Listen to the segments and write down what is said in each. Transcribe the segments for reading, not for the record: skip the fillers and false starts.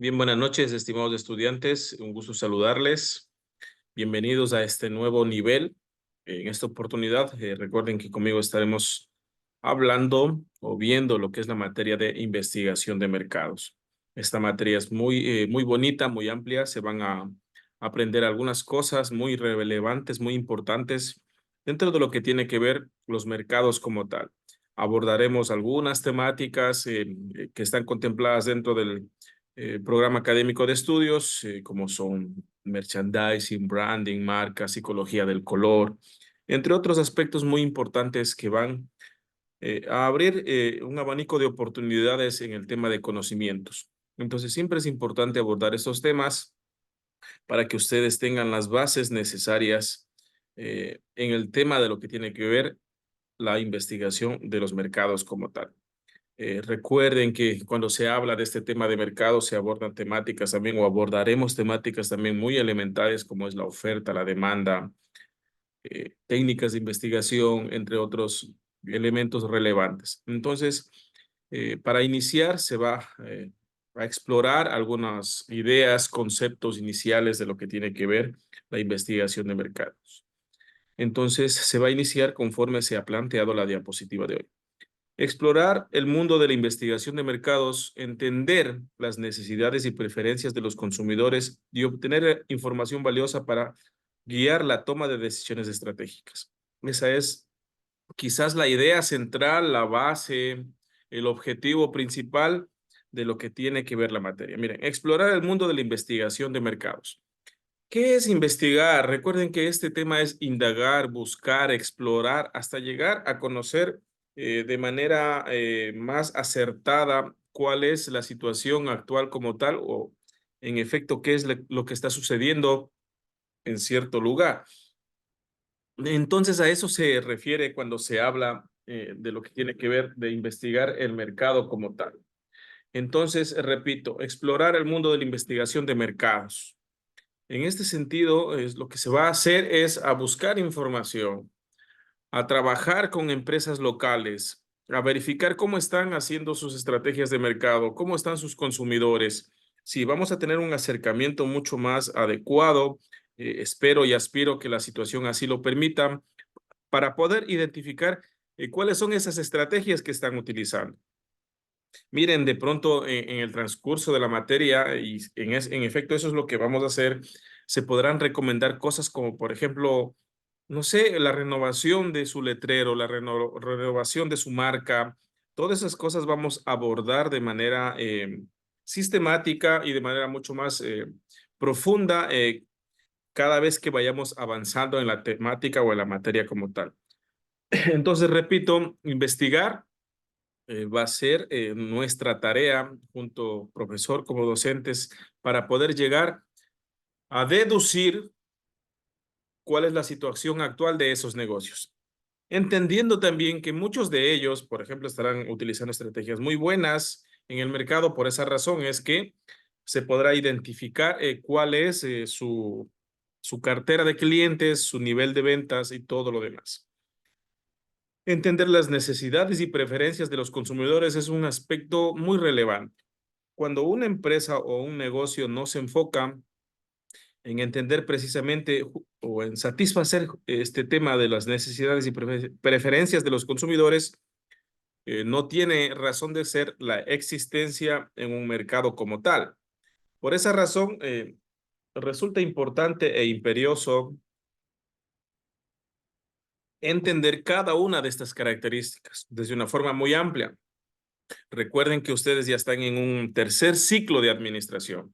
Bien, buenas noches, estimados estudiantes. Un gusto saludarles. Bienvenidos a este nuevo nivel. En esta oportunidad, recuerden que conmigo estaremos hablando o viendo lo que es la materia de investigación de mercados. Esta materia es muy bonita, muy amplia. Se van a aprender algunas cosas muy relevantes, muy importantes dentro de lo que tiene que ver los mercados como tal. Abordaremos algunas temáticas que están contempladas dentro del programa académico de estudios, como son merchandising, branding, marca, psicología del color, entre otros aspectos muy importantes que van a abrir un abanico de oportunidades en el tema de conocimientos. Entonces, siempre es importante abordar estos temas para que ustedes tengan las bases necesarias en el tema de lo que tiene que ver la investigación de los mercados como tal. Recuerden que cuando se habla de este tema de mercado se abordan temáticas también o abordaremos temáticas también muy elementales como es la oferta, la demanda, técnicas de investigación, entre otros elementos relevantes. Entonces, para iniciar se va a explorar algunas ideas, conceptos iniciales de lo que tiene que ver la investigación de mercados. Entonces, se va a iniciar conforme se ha planteado la diapositiva de hoy. Explorar el mundo de la investigación de mercados, entender las necesidades y preferencias de los consumidores y obtener información valiosa para guiar la toma de decisiones estratégicas. Esa es quizás la idea central, la base, el objetivo principal de lo que tiene que ver la materia. Miren, explorar el mundo de la investigación de mercados. ¿Qué es investigar? Recuerden que este tema es indagar, buscar, explorar, hasta llegar a conocer de manera más acertada cuál es la situación actual como tal o en efecto qué es lo que está sucediendo en cierto lugar. Entonces a eso se refiere cuando se habla de lo que tiene que ver de investigar el mercado como tal. Entonces, repito, explorar el mundo de la investigación de mercados. En este sentido, lo que se va a hacer es a buscar información, a trabajar con empresas locales, a verificar cómo están haciendo sus estrategias de mercado, cómo están sus consumidores. Si vamos a tener un acercamiento mucho más adecuado, espero y aspiro que la situación así lo permita, para poder identificar cuáles son esas estrategias que están utilizando. Miren, de pronto en el transcurso de la materia, y en efecto eso es lo que vamos a hacer, se podrán recomendar cosas como, por ejemplo, no sé, la renovación de su letrero, la renovación de su marca. Todas esas cosas vamos a abordar de manera sistemática y de manera mucho más profunda cada vez que vayamos avanzando en la temática o en la materia como tal. Entonces, repito, investigar va a ser nuestra tarea junto profesor como docentes para poder llegar a deducir cuál es la situación actual de esos negocios. Entendiendo también que muchos de ellos, por ejemplo, estarán utilizando estrategias muy buenas en el mercado. Por esa razón es que se podrá identificar cuál es su cartera de clientes, su nivel de ventas y todo lo demás. Entender las necesidades y preferencias de los consumidores es un aspecto muy relevante. Cuando una empresa o un negocio no se enfoca en entender precisamente o en satisfacer este tema de las necesidades y preferencias de los consumidores, no tiene razón de ser la existencia en un mercado como tal. Por esa razón, resulta importante e imperioso entender cada una de estas características desde una forma muy amplia. Recuerden que ustedes ya están en un tercer ciclo de administración.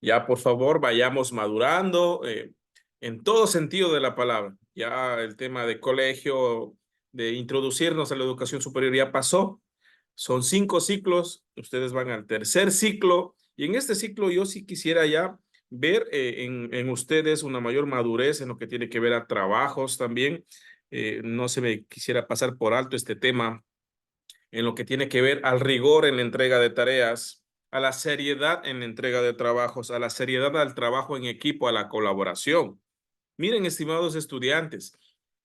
Ya, por favor, vayamos madurando en todo sentido de la palabra. Ya el tema de colegio, de introducirnos a la educación superior ya pasó. Son 5 ciclos, ustedes van al tercer ciclo y en este ciclo yo sí quisiera ya ver en ustedes una mayor madurez en lo que tiene que ver a trabajos también. No se me quisiera pasar por alto este tema en lo que tiene que ver al rigor en la entrega de tareas, a la seriedad en la entrega de trabajos, a la seriedad al trabajo en equipo, a la colaboración. Miren, estimados estudiantes,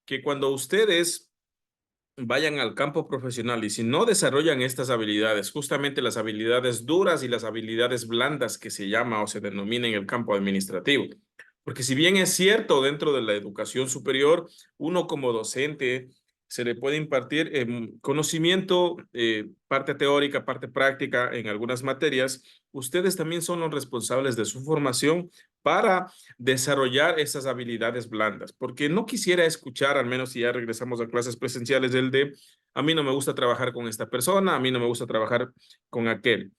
que cuando ustedes vayan al campo profesional y si no desarrollan estas habilidades, justamente las habilidades duras y las habilidades blandas que se llama o se denomina en el campo administrativo. Porque si bien es cierto dentro de la educación superior, uno como docente se le puede impartir conocimiento, parte teórica, parte práctica en algunas materias, ustedes también son los responsables de su formación para desarrollar esas habilidades blandas, porque no quisiera escuchar, al menos si ya regresamos a clases presenciales, a mí no me gusta trabajar con esta persona, a mí no me gusta trabajar con aquel.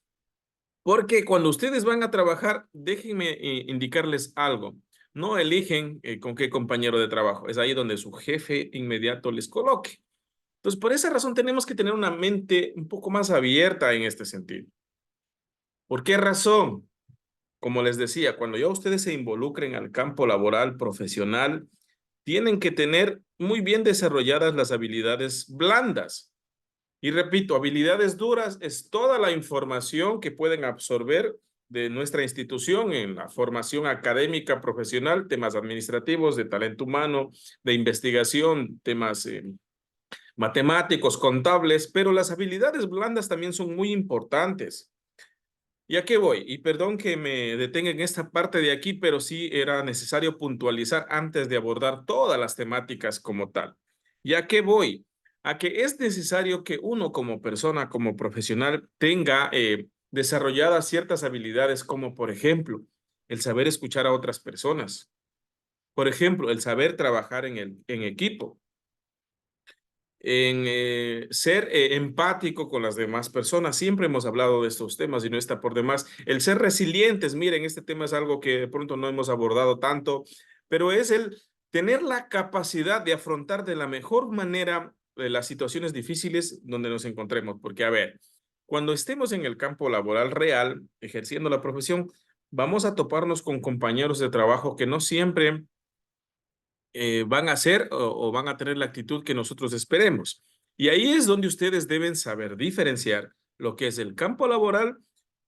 Porque cuando ustedes van a trabajar, déjenme indicarles algo. No eligen con qué compañero de trabajo. Es ahí donde su jefe inmediato les coloque. Entonces, por esa razón tenemos que tener una mente un poco más abierta en este sentido. ¿Por qué razón? Como les decía, cuando ya ustedes se involucren al campo laboral profesional, tienen que tener muy bien desarrolladas las habilidades blandas. Y repito, habilidades duras es toda la información que pueden absorber de nuestra institución en la formación académica, profesional, temas administrativos, de talento humano, de investigación, temas matemáticos, contables, pero las habilidades blandas también son muy importantes. ¿Y a qué voy? Y perdón que me detenga en esta parte de aquí, pero sí era necesario puntualizar antes de abordar todas las temáticas como tal. ¿Y a qué voy? A que es necesario que uno como persona, como profesional, tenga desarrolladas ciertas habilidades como, por ejemplo, el saber escuchar a otras personas. Por ejemplo, el saber trabajar en equipo, en ser empático con las demás personas. Siempre hemos hablado de estos temas y no está por demás. El ser resilientes, miren, este tema es algo que de pronto no hemos abordado tanto, pero es el tener la capacidad de afrontar de la mejor manera las situaciones difíciles donde nos encontremos. Porque, a ver, cuando estemos en el campo laboral real, ejerciendo la profesión, vamos a toparnos con compañeros de trabajo que no siempre van a ser o van a tener la actitud que nosotros esperemos. Y ahí es donde ustedes deben saber diferenciar lo que es el campo laboral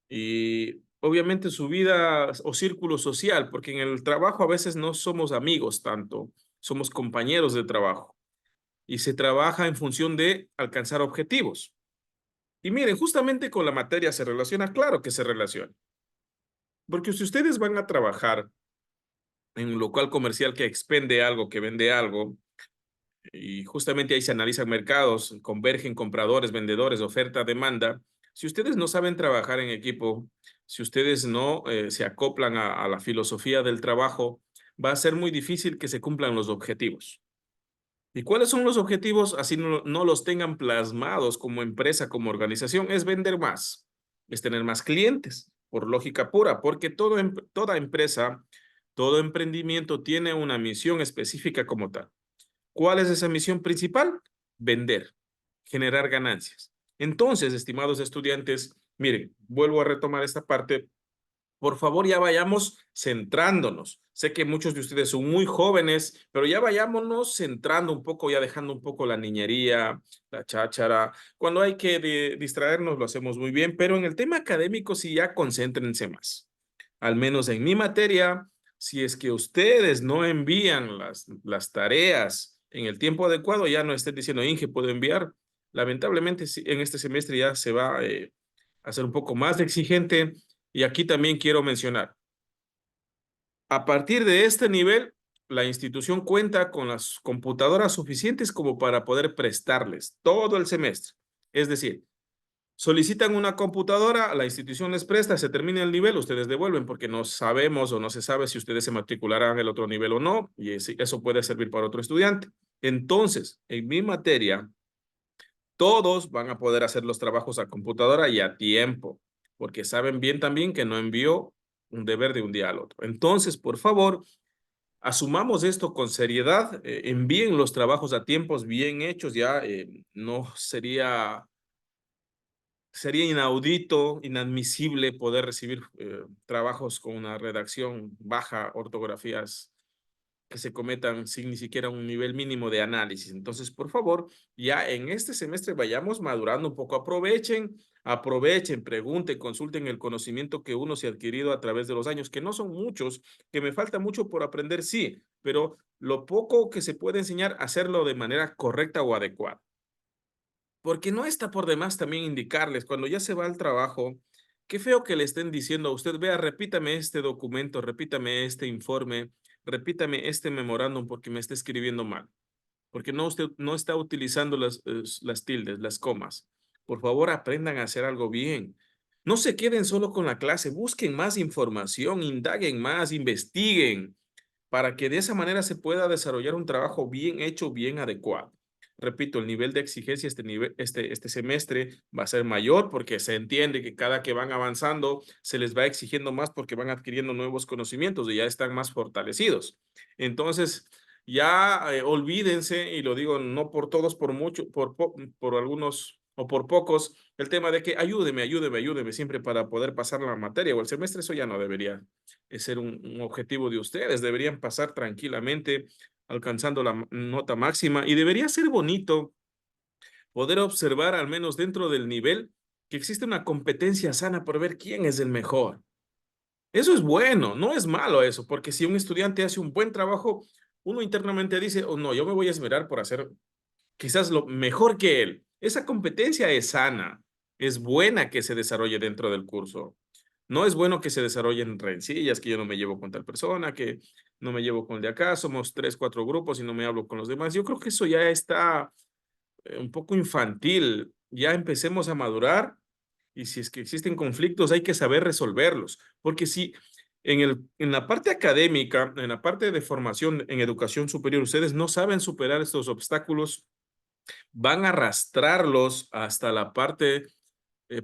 y obviamente su vida o círculo social, porque en el trabajo a veces no somos amigos tanto, somos compañeros de trabajo y se trabaja en función de alcanzar objetivos. Y miren, justamente con la materia se relaciona, claro que se relaciona, porque si ustedes van a trabajar en un local comercial que expende algo, que vende algo, y justamente ahí se analizan mercados, convergen compradores, vendedores, oferta, demanda. Si ustedes no saben trabajar en equipo, si ustedes no se acoplan a la filosofía del trabajo, va a ser muy difícil que se cumplan los objetivos. ¿Y cuáles son los objetivos? Así no los tengan plasmados como empresa, como organización, es vender más, es tener más clientes, por lógica pura, porque toda empresa, todo emprendimiento tiene una misión específica como tal. ¿Cuál es esa misión principal? Vender, generar ganancias. Entonces, estimados estudiantes, miren, vuelvo a retomar esta parte. Por favor, ya vayamos centrándonos. Sé que muchos de ustedes son muy jóvenes, pero ya vayámonos centrando un poco, ya dejando un poco la niñería, la cháchara. Cuando hay que distraernos, lo hacemos muy bien, pero en el tema académico sí ya concéntrense más. Al menos en mi materia, si es que ustedes no envían las tareas en el tiempo adecuado, ya no estén diciendo, Inge, puedo enviar. Lamentablemente, en este semestre ya se va a ser un poco más exigente. Y aquí también quiero mencionar, a partir de este nivel, la institución cuenta con las computadoras suficientes como para poder prestarles todo el semestre. Es decir, solicitan una computadora, la institución les presta, se termina el nivel, ustedes devuelven porque no sabemos o no se sabe si ustedes se matricularán en el otro nivel o no, y eso puede servir para otro estudiante. Entonces, en mi materia, todos van a poder hacer los trabajos a computadora y a tiempo, porque saben bien también que no envió un deber de un día al otro. Entonces, por favor, asumamos esto con seriedad, envíen los trabajos a tiempos bien hechos, ya no sería inaudito, inadmisible poder recibir trabajos con una redacción baja, ortografías que se cometan sin ni siquiera un nivel mínimo de análisis. Entonces, por favor, ya en este semestre vayamos madurando un poco. Aprovechen, pregunten, consulten el conocimiento que uno se ha adquirido a través de los años, que no son muchos, que me falta mucho por aprender, sí, pero lo poco que se puede enseñar, hacerlo de manera correcta o adecuada. porque no está por demás también indicarles cuando ya se va al trabajo, qué feo que le estén diciendo a usted, vea, repítame este documento, repítame este informe, repítame este memorándum porque me está escribiendo mal, porque no usted no está utilizando las tildes, las comas. Por favor, aprendan a hacer algo bien. No se queden solo con la clase, busquen más información, indaguen más, investiguen para que de esa manera se pueda desarrollar un trabajo bien hecho, bien adecuado. Repito, el nivel de exigencia este semestre va a ser mayor porque se entiende que cada que van avanzando se les va exigiendo más porque van adquiriendo nuevos conocimientos y ya están más fortalecidos. Entonces, ya olvídense, y lo digo no por todos, por mucho, por algunos o por pocos, el tema de que ayúdeme, ayúdeme, ayúdeme siempre para poder pasar la materia o el semestre, eso ya no debería ser un objetivo de ustedes. Deberían pasar tranquilamente alcanzando la nota máxima y debería ser bonito poder observar al menos dentro del nivel que existe una competencia sana por ver quién es el mejor. Eso es bueno, no es malo eso, porque si un estudiante hace un buen trabajo, uno internamente dice, oh no, yo me voy a esmerar por hacer quizás lo mejor que él. Esa competencia es sana, es buena que se desarrolle dentro del curso. No es bueno que se desarrollen rencillas, que yo no me llevo con tal persona, que no me llevo con el de acá, somos 3, 4 grupos y no me hablo con los demás. Yo creo que eso ya está un poco infantil. Ya empecemos a madurar y si es que existen conflictos hay que saber resolverlos. Porque si en la parte académica, en la parte de formación en educación superior, ustedes no saben superar estos obstáculos, van a arrastrarlos hasta la parte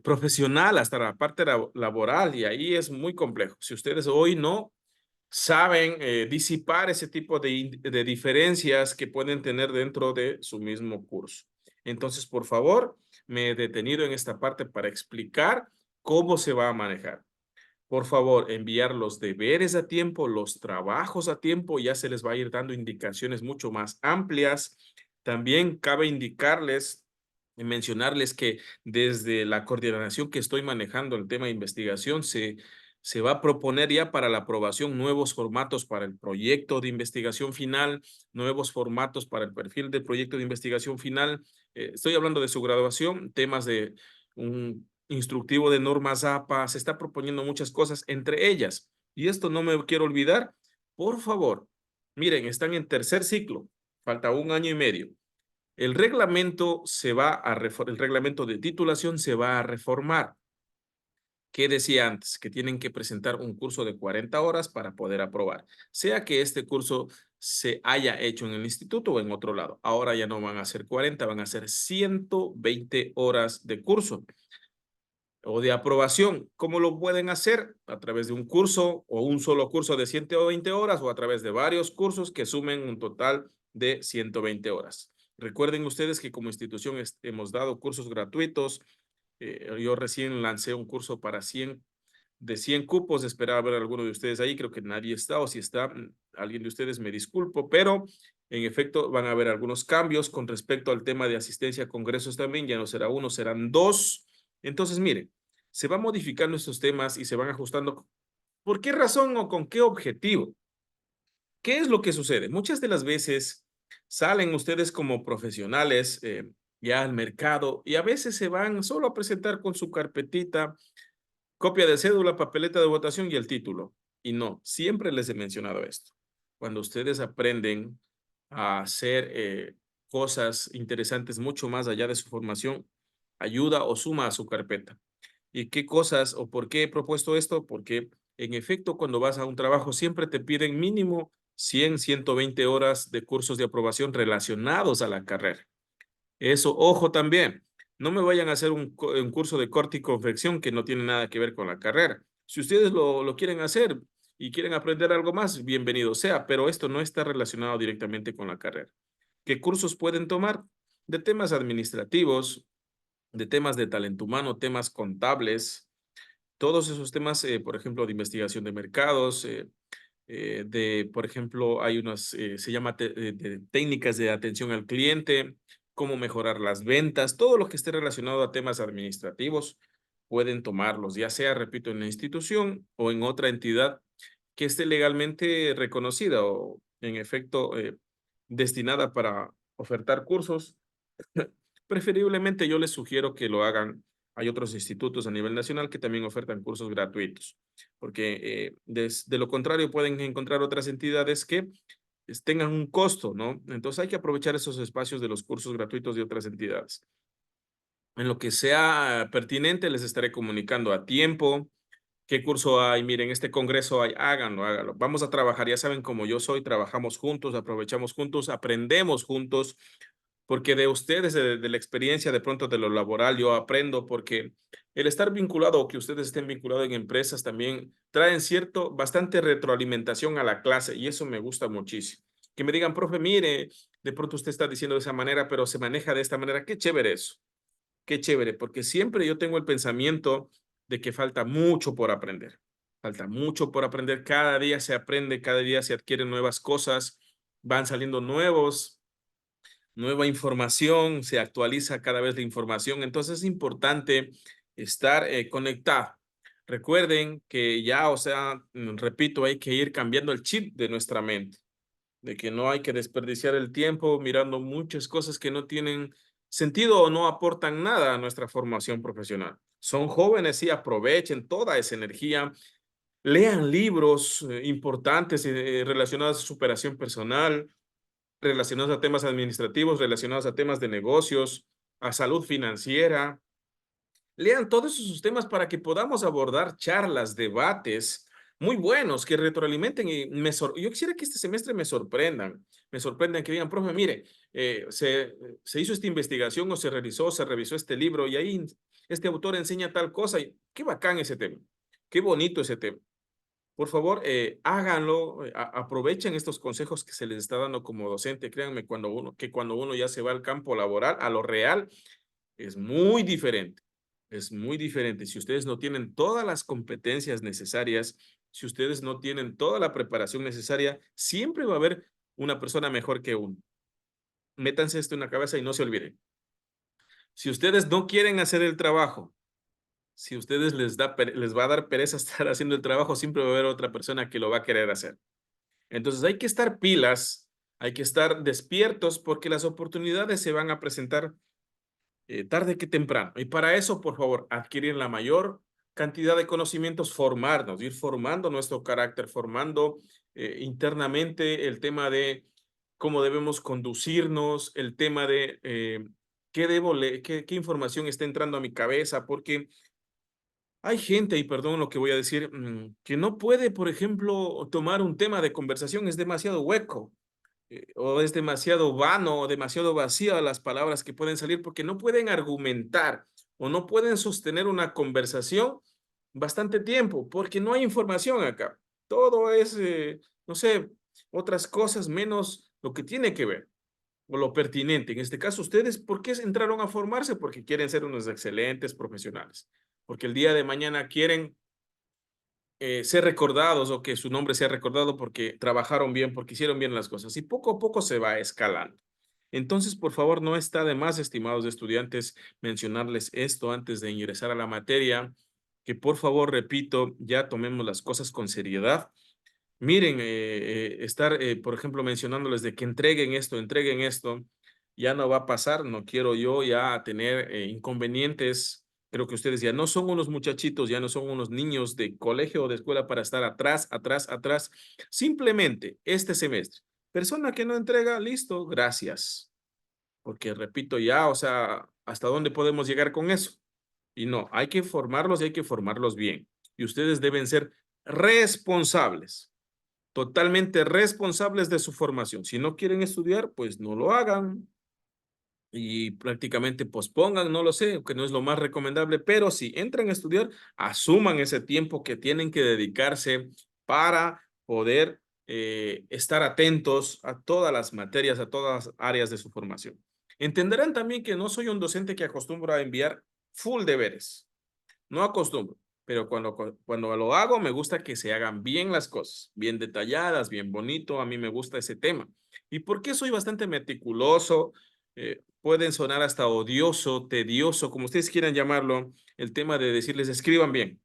profesional, hasta la parte laboral, y ahí es muy complejo. Si ustedes hoy no saben disipar ese tipo de diferencias que pueden tener dentro de su mismo curso. Entonces, por favor, me he detenido en esta parte para explicar cómo se va a manejar. Por favor, enviar los deberes a tiempo, los trabajos a tiempo, ya se les va a ir dando indicaciones mucho más amplias. También cabe indicarles y mencionarles que desde la coordinación que estoy manejando el tema de investigación, se va a proponer ya para la aprobación nuevos formatos para el proyecto de investigación final, nuevos formatos para el perfil del proyecto de investigación final. Estoy hablando de su graduación, temas de un instructivo de normas APA, se está proponiendo muchas cosas, entre ellas, y esto no me quiero olvidar, por favor, miren, están en tercer ciclo, falta 1 año y medio. El reglamento el reglamento de titulación se va a reformar. ¿Qué decía antes? Que tienen que presentar un curso de 40 horas para poder aprobar, sea que este curso se haya hecho en el instituto o en otro lado. Ahora ya no van a ser 40, van a ser 120 horas de curso o de aprobación. ¿Cómo lo pueden hacer? A través de un curso o un solo curso de 120 horas o a través de varios cursos que sumen un total de 120 horas. Recuerden ustedes que como institución hemos dado cursos gratuitos. Yo recién lancé un curso para 100 cupos. Esperaba ver a alguno de ustedes ahí. Creo que nadie está, o si está alguien de ustedes, me disculpo, pero en efecto van a haber algunos cambios con respecto al tema de asistencia a congresos también. Ya no será uno, serán dos. Entonces, miren, se van modificando estos temas y se van ajustando. ¿Por qué razón o con qué objetivo? ¿Qué es lo que sucede? Muchas de las veces salen ustedes como profesionales ya al mercado y a veces se van solo a presentar con su carpetita, copia de cédula, papeleta de votación y el título. Y no, siempre les he mencionado esto. Cuando ustedes aprenden a hacer cosas interesantes mucho más allá de su formación, ayuda o suma a su carpeta. ¿Y qué cosas o por qué he propuesto esto? Porque en efecto, cuando vas a un trabajo, siempre te piden mínimo 100, 120 horas de cursos de aprobación relacionados a la carrera. Eso, ojo también, no me vayan a hacer un curso de corte y confección que no tiene nada que ver con la carrera. Si ustedes lo quieren hacer y quieren aprender algo más, bienvenido sea, pero esto no está relacionado directamente con la carrera. ¿Qué cursos pueden tomar? De temas administrativos, de temas de talento humano, temas contables, todos esos temas, por ejemplo, de investigación de mercados, por ejemplo, hay unas, se llama de técnicas de atención al cliente, cómo mejorar las ventas, todo lo que esté relacionado a temas administrativos, pueden tomarlos, ya sea, repito, en la institución o en otra entidad que esté legalmente reconocida o, en efecto, destinada para ofertar cursos. preferiblemente yo les sugiero que lo hagan. Hay otros institutos a nivel nacional que también ofertan cursos gratuitos, porque de lo contrario pueden encontrar otras entidades que tengan un costo, ¿no? Entonces hay que aprovechar esos espacios de los cursos gratuitos de otras entidades. En lo que sea pertinente, les estaré comunicando a tiempo qué curso hay. Miren, este congreso hay, háganlo, háganlo. Vamos a trabajar, ya saben cómo yo soy, trabajamos juntos, aprovechamos juntos, aprendemos juntos, porque de ustedes, de la experiencia, de pronto de lo laboral, yo aprendo, porque el estar vinculado o que ustedes estén vinculados en empresas también traen bastante retroalimentación a la clase y eso me gusta muchísimo. Que me digan, profe, mire, de pronto usted está diciendo de esa manera, pero se maneja de esta manera. Qué chévere eso. Qué chévere, porque siempre yo tengo el pensamiento de que falta mucho por aprender. Falta mucho por aprender. Cada día se aprende, cada día se adquieren nuevas cosas, van saliendo nueva información, se actualiza cada vez la información. Entonces es importante estar conectado. Recuerden que ya, o sea, repito, hay que ir cambiando el chip de nuestra mente, de que no hay que desperdiciar el tiempo mirando muchas cosas que no tienen sentido o no aportan nada a nuestra formación profesional. Son jóvenes y aprovechen toda esa energía, lean libros importantes relacionados a superación personal, relacionados a temas administrativos, relacionados a temas de negocios, a salud financiera. Lean todos esos temas para que podamos abordar charlas, debates muy buenos que retroalimenten y yo quisiera que este semestre me sorprendan que digan, profe, mire, se hizo esta investigación o se revisó este libro y ahí este autor enseña tal cosa y qué bacán ese tema, qué bonito ese tema. Por favor, háganlo, aprovechen estos consejos que se les está dando como docente. Créanme, cuando uno ya se va al campo laboral, a lo real, es muy diferente. Es muy diferente. Si ustedes no tienen todas las competencias necesarias, si ustedes no tienen toda la preparación necesaria, siempre va a haber una persona mejor que uno. Métanse esto en la cabeza y no se olviden. Si ustedes no quieren hacer el trabajo, si ustedes les va a dar pereza estar haciendo el trabajo, siempre va a haber otra persona que lo va a querer hacer. Entonces hay que estar pilas, hay que estar despiertos porque las oportunidades se van a presentar tarde que temprano. Y para eso, por favor, adquirir la mayor cantidad de conocimientos, formarnos, ir formando nuestro carácter, formando internamente el tema de cómo debemos conducirnos, el tema de qué información está entrando a mi cabeza, porque hay gente, y perdón lo que voy a decir, que no puede, por ejemplo, tomar un tema de conversación, es demasiado hueco o es demasiado vano o demasiado vacío las palabras que pueden salir porque no pueden argumentar o no pueden sostener una conversación bastante tiempo porque no hay información acá. Todo es, no sé, otras cosas menos lo que tiene que ver o lo pertinente. En este caso, ustedes, ¿por qué entraron a formarse? Porque quieren ser unos excelentes profesionales, porque el día de mañana quieren ser recordados o que su nombre sea recordado porque trabajaron bien, porque hicieron bien las cosas y poco a poco se va escalando. Entonces, por favor, no está de más, estimados estudiantes, mencionarles esto antes de ingresar a la materia, que por favor, repito, ya tomemos las cosas con seriedad. Miren, estar, por ejemplo, mencionándoles de que entreguen esto, ya no va a pasar, no quiero yo ya tener inconvenientes. Creo que ustedes ya no son unos muchachitos, ya no son unos niños de colegio o de escuela para estar atrás, atrás, atrás. Simplemente este semestre. Persona que no entrega, listo, gracias. Porque repito ya, o sea, ¿hasta dónde podemos llegar con eso? Y no, hay que formarlos y hay que formarlos bien. Y ustedes deben ser responsables, totalmente responsables de su formación. Si no quieren estudiar, pues no lo hagan y prácticamente pospongan, no lo sé, que no es lo más recomendable, pero si entran a estudiar, asuman ese tiempo que tienen que dedicarse para poder estar atentos a todas las materias, a todas las áreas de su formación. Entenderán también que no soy un docente que acostumbra a enviar full deberes. No acostumbro, pero cuando lo hago me gusta que se hagan bien las cosas, bien detalladas, bien bonito, a mí me gusta ese tema. ¿Y por qué soy bastante meticuloso? Pueden sonar hasta odioso, tedioso, como ustedes quieran llamarlo, el tema de decirles escriban bien,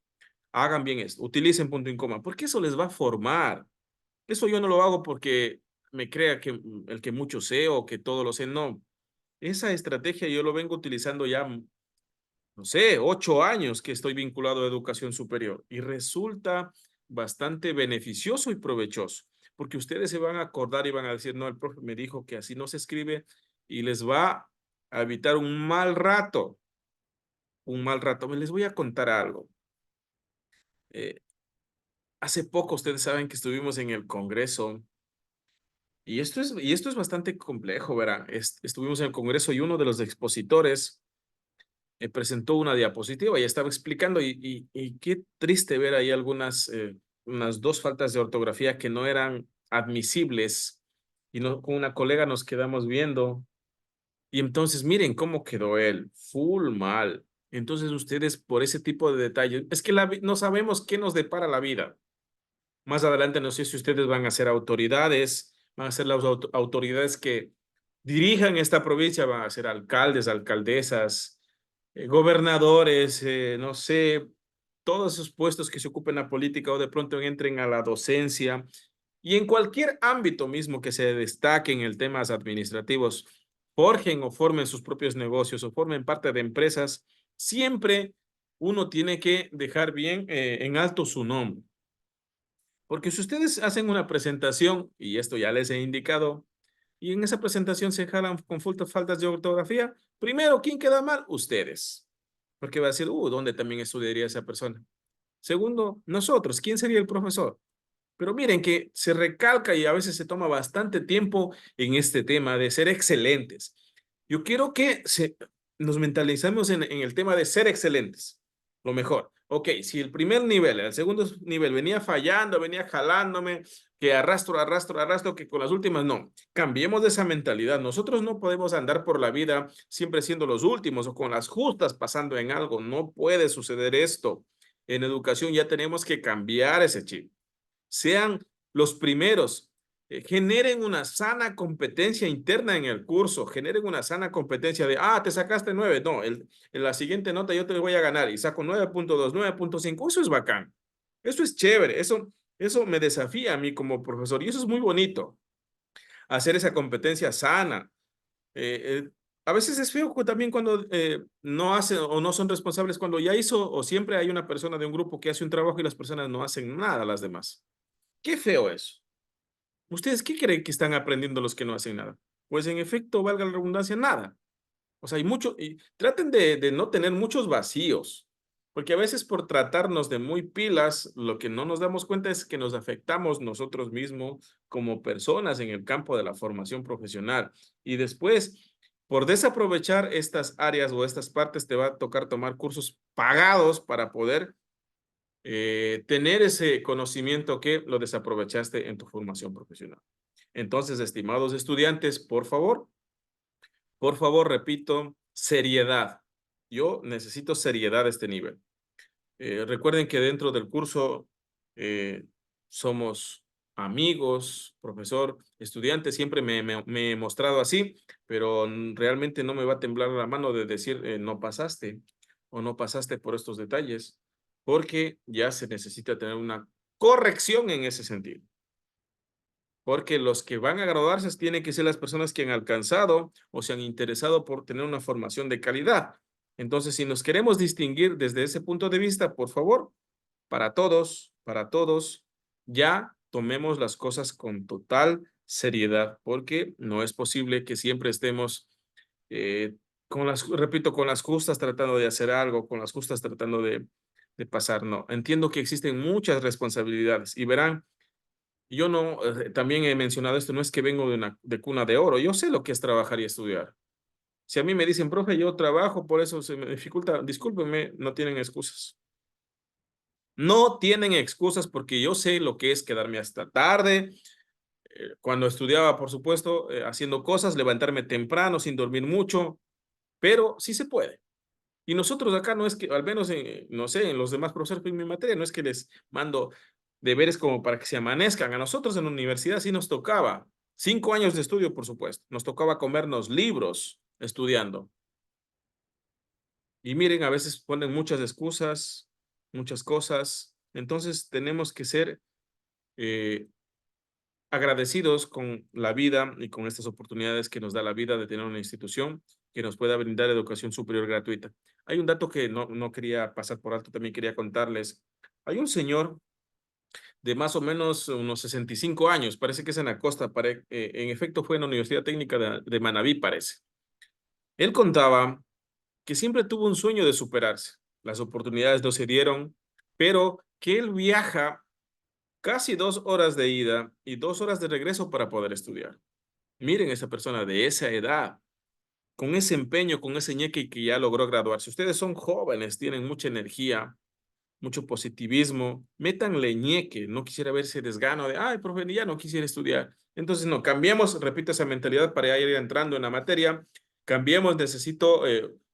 hagan bien esto, utilicen punto y coma, porque eso les va a formar. Eso yo no lo hago porque me crea que el que mucho sé o que todo lo sé, no. Esa estrategia yo lo vengo utilizando ya, no sé, 8 años que estoy vinculado a educación superior y resulta bastante beneficioso y provechoso, porque ustedes se van a acordar y van a decir, no, el profe me dijo que así no se escribe y les va a evitar un mal rato, un mal rato. Les voy a contar algo. Eh, Hace poco ustedes saben que estuvimos en el Congreso y esto es bastante complejo, verán. Estuvimos en el Congreso y uno de los expositores presentó una diapositiva y estaba explicando y qué triste ver ahí algunas, unas dos faltas de ortografía que no eran admisibles y no, con una colega nos quedamos viendo y entonces miren cómo quedó él, full mal. Entonces ustedes por ese tipo de detalles, es que no sabemos qué nos depara la vida. Más adelante no sé si ustedes van a ser autoridades, van a ser las autoridades que dirijan esta provincia, van a ser alcaldes, alcaldesas, gobernadores, no sé, todos esos puestos que se ocupen en la política o de pronto entren a la docencia y en cualquier ámbito mismo que se destaquen en temas administrativos, forjen o formen sus propios negocios o formen parte de empresas, siempre uno tiene que dejar bien en alto su nombre. Porque si ustedes hacen una presentación, y esto ya les he indicado, y en esa presentación se jalan con faltas de ortografía, primero, ¿quién queda mal? Ustedes. Porque va a decir, ¿dónde también estudiaría esa persona? Segundo, nosotros, ¿quién sería el profesor? Pero miren que se recalca y a veces se toma bastante tiempo en este tema de ser excelentes. Yo quiero que nos mentalicemos en el tema de ser excelentes, lo mejor. Ok, si el primer nivel, el segundo nivel venía fallando, venía jalándome, que arrastro, arrastro, arrastro, que con las últimas no. Cambiemos de esa mentalidad. Nosotros no podemos andar por la vida siempre siendo los últimos o con las justas pasando en algo. No puede suceder esto. En educación ya tenemos que cambiar ese chip, sean los primeros, generen una sana competencia interna en el curso, generen una sana competencia de, te sacaste 9, no, en la siguiente nota yo te voy a ganar y saco 9.2, 9.5, eso es bacán, eso es chévere, eso me desafía a mí como profesor y eso es muy bonito, hacer esa competencia sana. A veces es feo también cuando no hacen o no son responsables, cuando ya hizo o siempre hay una persona de un grupo que hace un trabajo y las personas no hacen nada a las demás. Qué feo eso. ¿Ustedes qué creen que están aprendiendo los que no hacen nada? Pues en efecto, valga la redundancia, nada. O sea, hay mucho, y traten de no tener muchos vacíos, porque a veces por tratarnos de muy pilas, lo que no nos damos cuenta es que nos afectamos nosotros mismos como personas en el campo de la formación profesional. Y después, por desaprovechar estas áreas o estas partes, te va a tocar tomar cursos pagados para poder tener ese conocimiento que lo desaprovechaste en tu formación profesional. Entonces, estimados estudiantes, por favor, repito, seriedad. Yo necesito seriedad a este nivel. Recuerden que dentro del curso eh, somos amigos, profesor, estudiante, siempre me he mostrado así, pero realmente no me va a temblar la mano de decir no pasaste o no pasaste por estos detalles, porque ya se necesita tener una corrección en ese sentido. Porque los que van a graduarse tienen que ser las personas que han alcanzado o se han interesado por tener una formación de calidad. Entonces, si nos queremos distinguir desde ese punto de vista, por favor, para todos, ya tomemos las cosas con total seriedad, porque no es posible que siempre estemos repito, con las justas tratando de hacer algo, con las justas tratando de pasar. No, entiendo que existen muchas responsabilidades y verán, yo no, también he mencionado esto, no es que vengo de cuna de oro, yo sé lo que es trabajar y estudiar. Si a mí me dicen, profe, yo trabajo, por eso se me dificulta, discúlpenme, no tienen excusas. No tienen excusas porque yo sé lo que es quedarme hasta tarde, cuando estudiaba, por supuesto, haciendo cosas, levantarme temprano sin dormir mucho, pero sí se puede. Y nosotros acá no es que, al menos, no sé, en los demás profesores en mi materia, no es que les mando deberes como para que se amanezcan. A nosotros en la universidad sí nos tocaba 5 años de estudio, por supuesto. Nos tocaba comernos libros estudiando. Y miren, a veces ponen muchas excusas, muchas cosas. Entonces tenemos que ser, eh, agradecidos con la vida y con estas oportunidades que nos da la vida de tener una institución que nos pueda brindar educación superior gratuita. Hay un dato que no quería pasar por alto, también quería contarles. Hay un señor de más o menos unos 65 años, parece que es en la costa, en efecto fue en la Universidad Técnica de Manabí, parece. Él contaba que siempre tuvo un sueño de superarse. Las oportunidades no se dieron, pero que él viaja casi 2 horas de ida y 2 horas de regreso para poder estudiar. Miren esa persona de esa edad, con ese empeño, con ese ñeque que ya logró graduarse. Ustedes son jóvenes, tienen mucha energía, mucho positivismo, métanle ñeque, no quisiera verse desgano de, ay, profe, ya no quisiera estudiar. Entonces, no, cambiemos, repito, esa mentalidad para ir entrando en la materia, cambiemos, necesito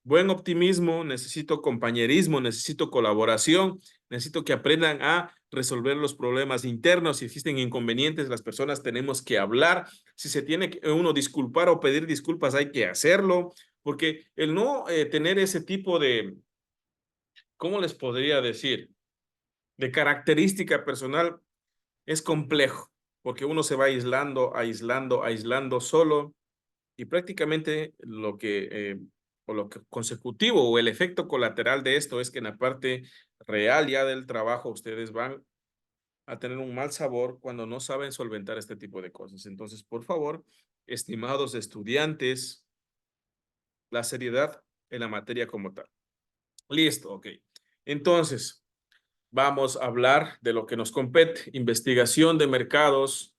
buen optimismo, necesito compañerismo, necesito colaboración, necesito que aprendan a resolver los problemas internos, si existen inconvenientes, las personas tenemos que hablar, si se tiene que uno disculpar o pedir disculpas, hay que hacerlo, porque el no tener ese tipo de, ¿cómo les podría decir? De característica personal es complejo, porque uno se va aislando, aislando, aislando solo y prácticamente o lo que consecutivo o el efecto colateral de esto es que en la parte real ya del trabajo ustedes van a tener un mal sabor cuando no saben solventar este tipo de cosas. Entonces, por favor, estimados estudiantes, la seriedad en la materia como tal. Listo, ok. Entonces, vamos a hablar de lo que nos compete. Investigación de mercados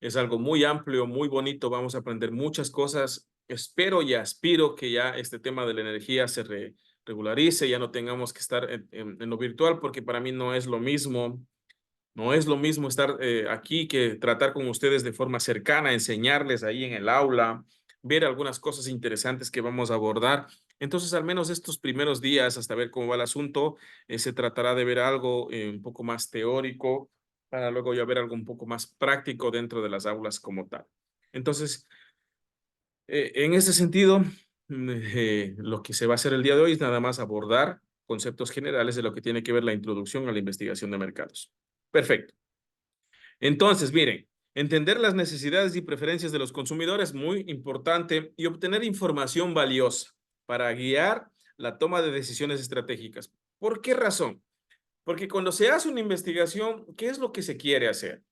es algo muy amplio, muy bonito. Vamos a aprender muchas cosas. Espero y aspiro que ya este tema de la energía se regularice, ya no tengamos que estar en lo virtual, porque para mí no es lo mismo. No es lo mismo estar aquí que tratar con ustedes de forma cercana, enseñarles ahí en el aula, ver algunas cosas interesantes que vamos a abordar. Entonces, al menos estos primeros días, hasta ver cómo va el asunto, se tratará de ver algo un poco más teórico para luego ya ver algo un poco más práctico dentro de las aulas como tal. Entonces, en ese sentido, lo que se va a hacer el día de hoy es nada más abordar conceptos generales de lo que tiene que ver la introducción a la investigación de mercados. Perfecto. Entonces, miren, entender las necesidades y preferencias de los consumidores es muy importante y obtener información valiosa para guiar la toma de decisiones estratégicas. ¿Por qué razón? Porque cuando se hace una investigación, ¿qué es lo que se quiere hacer?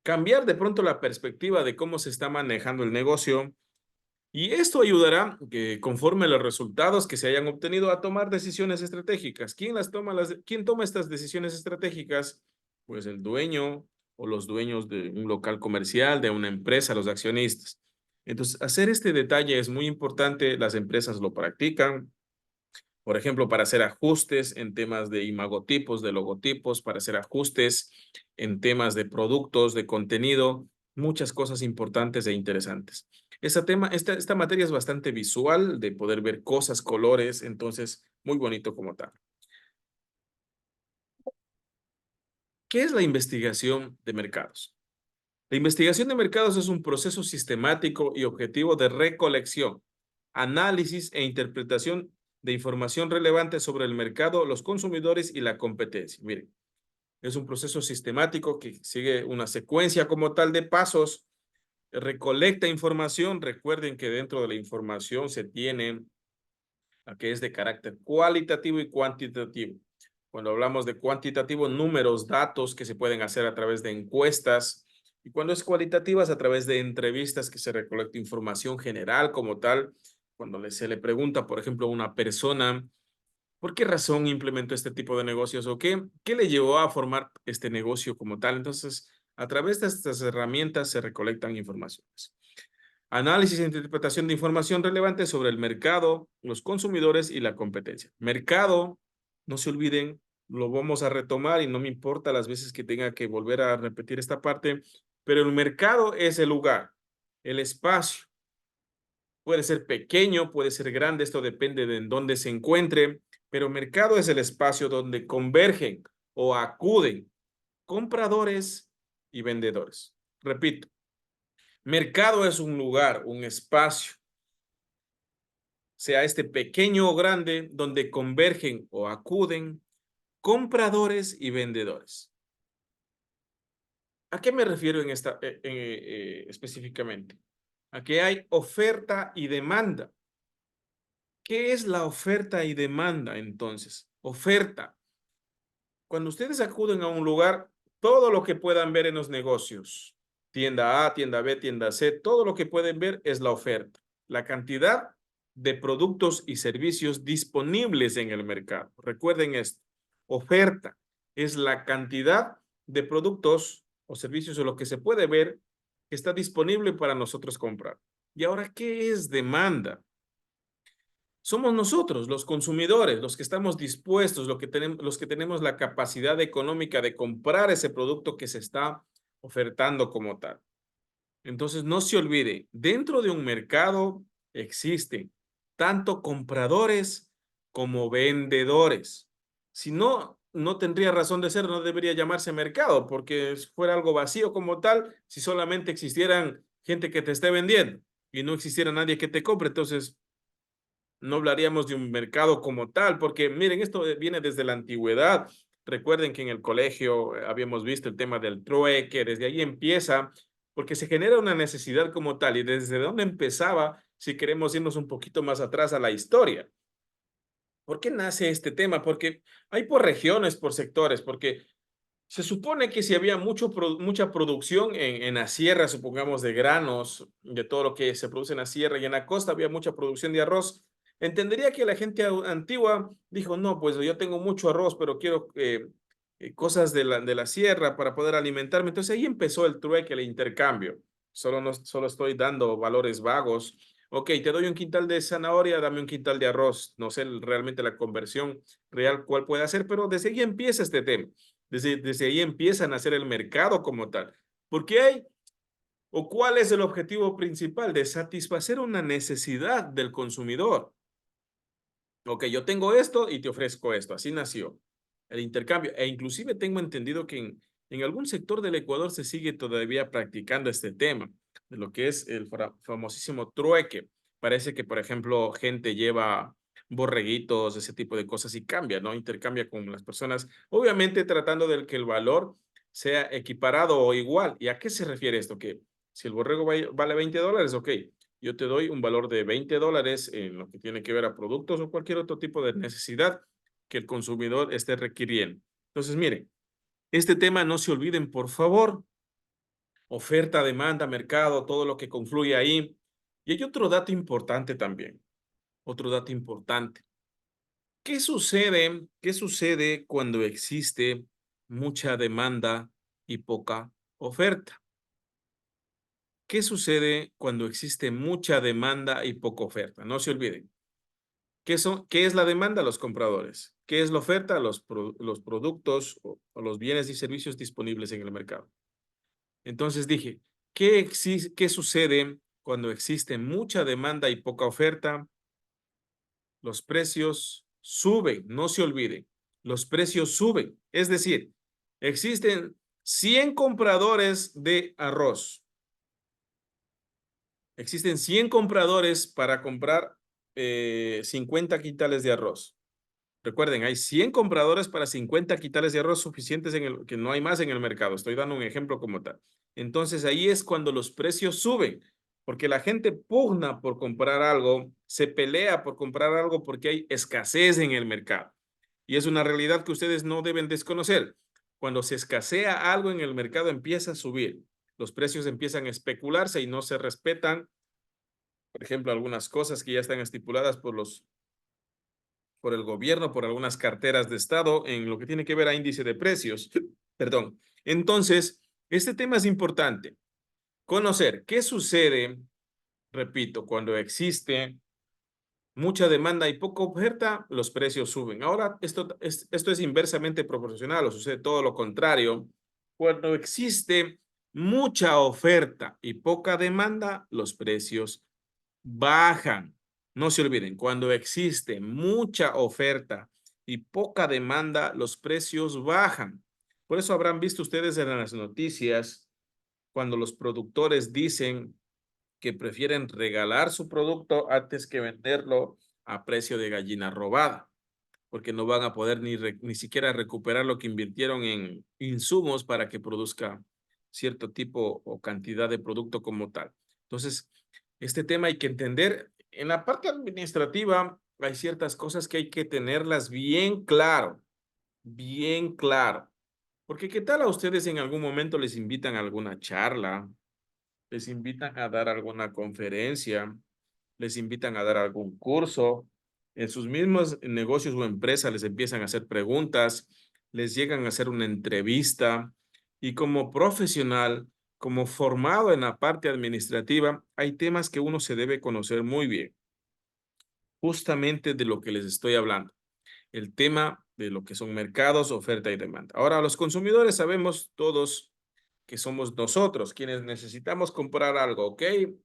Cambiar de pronto la perspectiva de cómo se está manejando el negocio y esto ayudará que conforme los resultados que se hayan obtenido a tomar decisiones estratégicas. ¿Quién toma estas decisiones estratégicas? Pues el dueño o los dueños de un local comercial, de una empresa, los accionistas. Entonces, hacer este detalle es muy importante. Las empresas lo practican, por ejemplo, para hacer ajustes en temas de imagotipos, de logotipos, para hacer ajustes en temas de productos, de contenido, muchas cosas importantes e interesantes. Esta materia es bastante visual, de poder ver cosas, colores, entonces muy bonito como tal. ¿Qué es la investigación de mercados? La investigación de mercados es un proceso sistemático y objetivo de recolección, análisis e interpretación de información relevante sobre el mercado, los consumidores y la competencia. Miren, es un proceso sistemático que sigue una secuencia como tal de pasos, recolecta información. Recuerden que dentro de la información se tiene la que es de carácter cualitativo y cuantitativo. Cuando hablamos de cuantitativo, números, datos que se pueden hacer a través de encuestas. Y cuando es cualitativa, es a través de entrevistas que se recolecta información general como tal. Cuando se le pregunta, por ejemplo, a una persona, ¿por qué razón implementó este tipo de negocios o qué le llevó a formar este negocio como tal? Entonces, a través de estas herramientas se recolectan informaciones. Análisis e interpretación de información relevante sobre el mercado, los consumidores y la competencia. Mercado, no se olviden, lo vamos a retomar y no me importa las veces que tenga que volver a repetir esta parte, pero el mercado es el lugar, el espacio. Puede ser pequeño, puede ser grande, esto depende de en dónde se encuentre, pero mercado es el espacio donde convergen o acuden compradores y vendedores. Repito, mercado es un lugar, un espacio, sea este pequeño o grande, donde convergen o acuden compradores y vendedores. ¿A qué me refiero en específicamente? A que hay oferta y demanda. ¿Qué es la oferta y demanda entonces? Oferta. Cuando ustedes acuden a un lugar, todo lo que puedan ver en los negocios, tienda A, tienda B, tienda C, todo lo que pueden ver es la oferta, la cantidad de productos y servicios disponibles en el mercado. Recuerden esto, oferta es la cantidad de productos o servicios o lo que se puede ver que está disponible para nosotros comprar. Y ahora, ¿qué es demanda? Somos nosotros, los consumidores, los que estamos dispuestos, los que tenemos la capacidad económica de comprar ese producto que se está ofertando como tal. Entonces, no se olvide, dentro de un mercado existen tanto compradores como vendedores. Si no, no tendría razón de ser, no debería llamarse mercado, porque fuera algo vacío como tal, si solamente existieran gente que te esté vendiendo y no existiera nadie que te compre. Entonces, no hablaríamos de un mercado como tal, porque miren, esto viene desde la antigüedad. Recuerden que en el colegio habíamos visto el tema del trueque, desde ahí empieza, porque se genera una necesidad como tal. ¿Y desde dónde empezaba? Si queremos irnos un poquito más atrás a la historia. ¿Por qué nace este tema? Porque hay por regiones, por sectores, porque se supone que si había mucha producción en la sierra, supongamos de granos, de todo lo que se produce en la sierra y en la costa había mucha producción de arroz, entendería que la gente antigua dijo, no, pues yo tengo mucho arroz, pero quiero cosas de la sierra para poder alimentarme. Entonces ahí empezó el trueque, el intercambio. Solo, no, solo estoy dando valores vagos. Ok, te doy un quintal de zanahoria, dame un quintal de arroz. No sé realmente la conversión real cuál puede hacer, pero desde ahí empieza este tema. Desde ahí empiezan a hacer el mercado como tal. ¿Por qué hay o cuál es el objetivo principal? De satisfacer una necesidad del consumidor. Ok, yo tengo esto y te ofrezco esto. Así nació el intercambio. E inclusive tengo entendido que en algún sector del Ecuador se sigue todavía practicando este tema, de lo que es el famosísimo trueque. Parece que, por ejemplo, gente lleva borreguitos, ese tipo de cosas y cambia, ¿no? Intercambia con las personas, obviamente tratando de que el valor sea equiparado o igual. ¿Y a qué se refiere esto? Que si el borrego vale $20, ok, yo te doy un valor de $20 en lo que tiene que ver a productos o cualquier otro tipo de necesidad que el consumidor esté requiriendo. Entonces, miren, este tema no se olviden, por favor. Oferta, demanda, mercado, todo lo que confluye ahí. Y hay otro dato importante también. Otro dato importante. ¿Qué sucede? ¿Qué sucede cuando existe mucha demanda y poca oferta? ¿Qué sucede cuando existe mucha demanda y poca oferta? No se olviden. ¿Qué es la demanda? Los compradores. ¿Qué es la oferta? Los productos o los bienes y servicios disponibles en el mercado. Entonces dije, ¿qué sucede cuando existe mucha demanda y poca oferta? Los precios suben, no se olviden. Los precios suben. Es decir, existen 100 compradores de arroz. Existen 100 compradores para comprar 50 quintales de arroz. Recuerden, hay 100 compradores para 50 quintales de arroz suficientes que no hay más en el mercado. Estoy dando un ejemplo como tal. Entonces ahí es cuando los precios suben, porque la gente pugna por comprar algo, se pelea por comprar algo porque hay escasez en el mercado. Y es una realidad que ustedes no deben desconocer. Cuando se escasea algo en el mercado empieza a subir. Los precios empiezan a especularse y no se respetan, por ejemplo, algunas cosas que ya están estipuladas por el gobierno, por algunas carteras de Estado en lo que tiene que ver a índice de precios. Perdón. Entonces, este tema es importante. Conocer qué sucede, repito, cuando existe mucha demanda y poca oferta, los precios suben. Ahora, esto es inversamente proporcional, o sucede todo lo contrario. Cuando existe mucha oferta y poca demanda, los precios bajan. No se olviden, cuando existe mucha oferta y poca demanda, los precios bajan. Por eso habrán visto ustedes en las noticias cuando los productores dicen que prefieren regalar su producto antes que venderlo a precio de gallina robada, porque no van a poder ni siquiera recuperar lo que invirtieron en insumos para que produzca cierto tipo o cantidad de producto como tal. Entonces, este tema hay que entender. En la parte administrativa hay ciertas cosas que hay que tenerlas bien claro. Porque ¿qué tal a ustedes en algún momento les invitan a alguna charla, les invitan a dar alguna conferencia, les invitan a dar algún curso, en sus mismos negocios o empresas les empiezan a hacer preguntas, les llegan a hacer una entrevista y como profesional, como formado en la parte administrativa, hay temas que uno se debe conocer muy bien, justamente de lo que les estoy hablando, el tema de lo que son mercados, oferta y demanda. Ahora, los consumidores sabemos todos que somos nosotros quienes necesitamos comprar algo, ¿ok?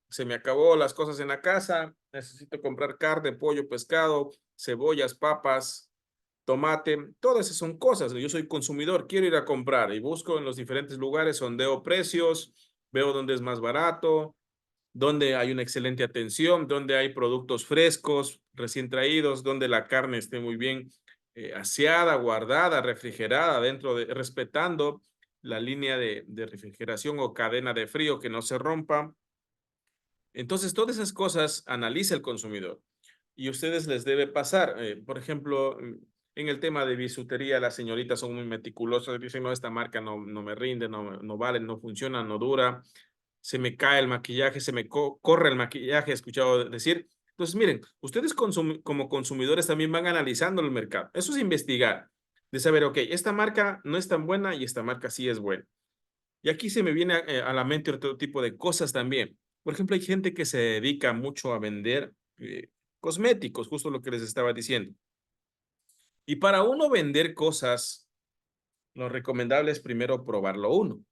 Se me acabó las cosas en la casa, necesito comprar carne, pollo, pescado, cebollas, papas, tomate, todas esas son cosas. Yo soy consumidor, quiero ir a comprar y busco en los diferentes lugares, sondeo precios, veo dónde es más barato, donde hay una excelente atención, donde hay productos frescos, recién traídos, donde la carne esté muy bien aseada, guardada, refrigerada, respetando la línea de refrigeración o cadena de frío que no se rompa. Entonces, todas esas cosas analiza el consumidor y ustedes les debe pasar. Por ejemplo, en el tema de bisutería, las señoritas son muy meticulosas, dicen, no, esta marca no me rinde, no vale, no funciona, no dura, se me cae el maquillaje, se me corre el maquillaje, he escuchado decir. Entonces, miren, ustedes como consumidores también van analizando el mercado. Eso es investigar, de saber, ok, esta marca no es tan buena y esta marca sí es buena. Y aquí se me viene a la mente otro tipo de cosas también. Por ejemplo, hay gente que se dedica mucho a vender cosméticos, justo lo que les estaba diciendo. Y para uno vender cosas, lo recomendable es primero probarlo uno,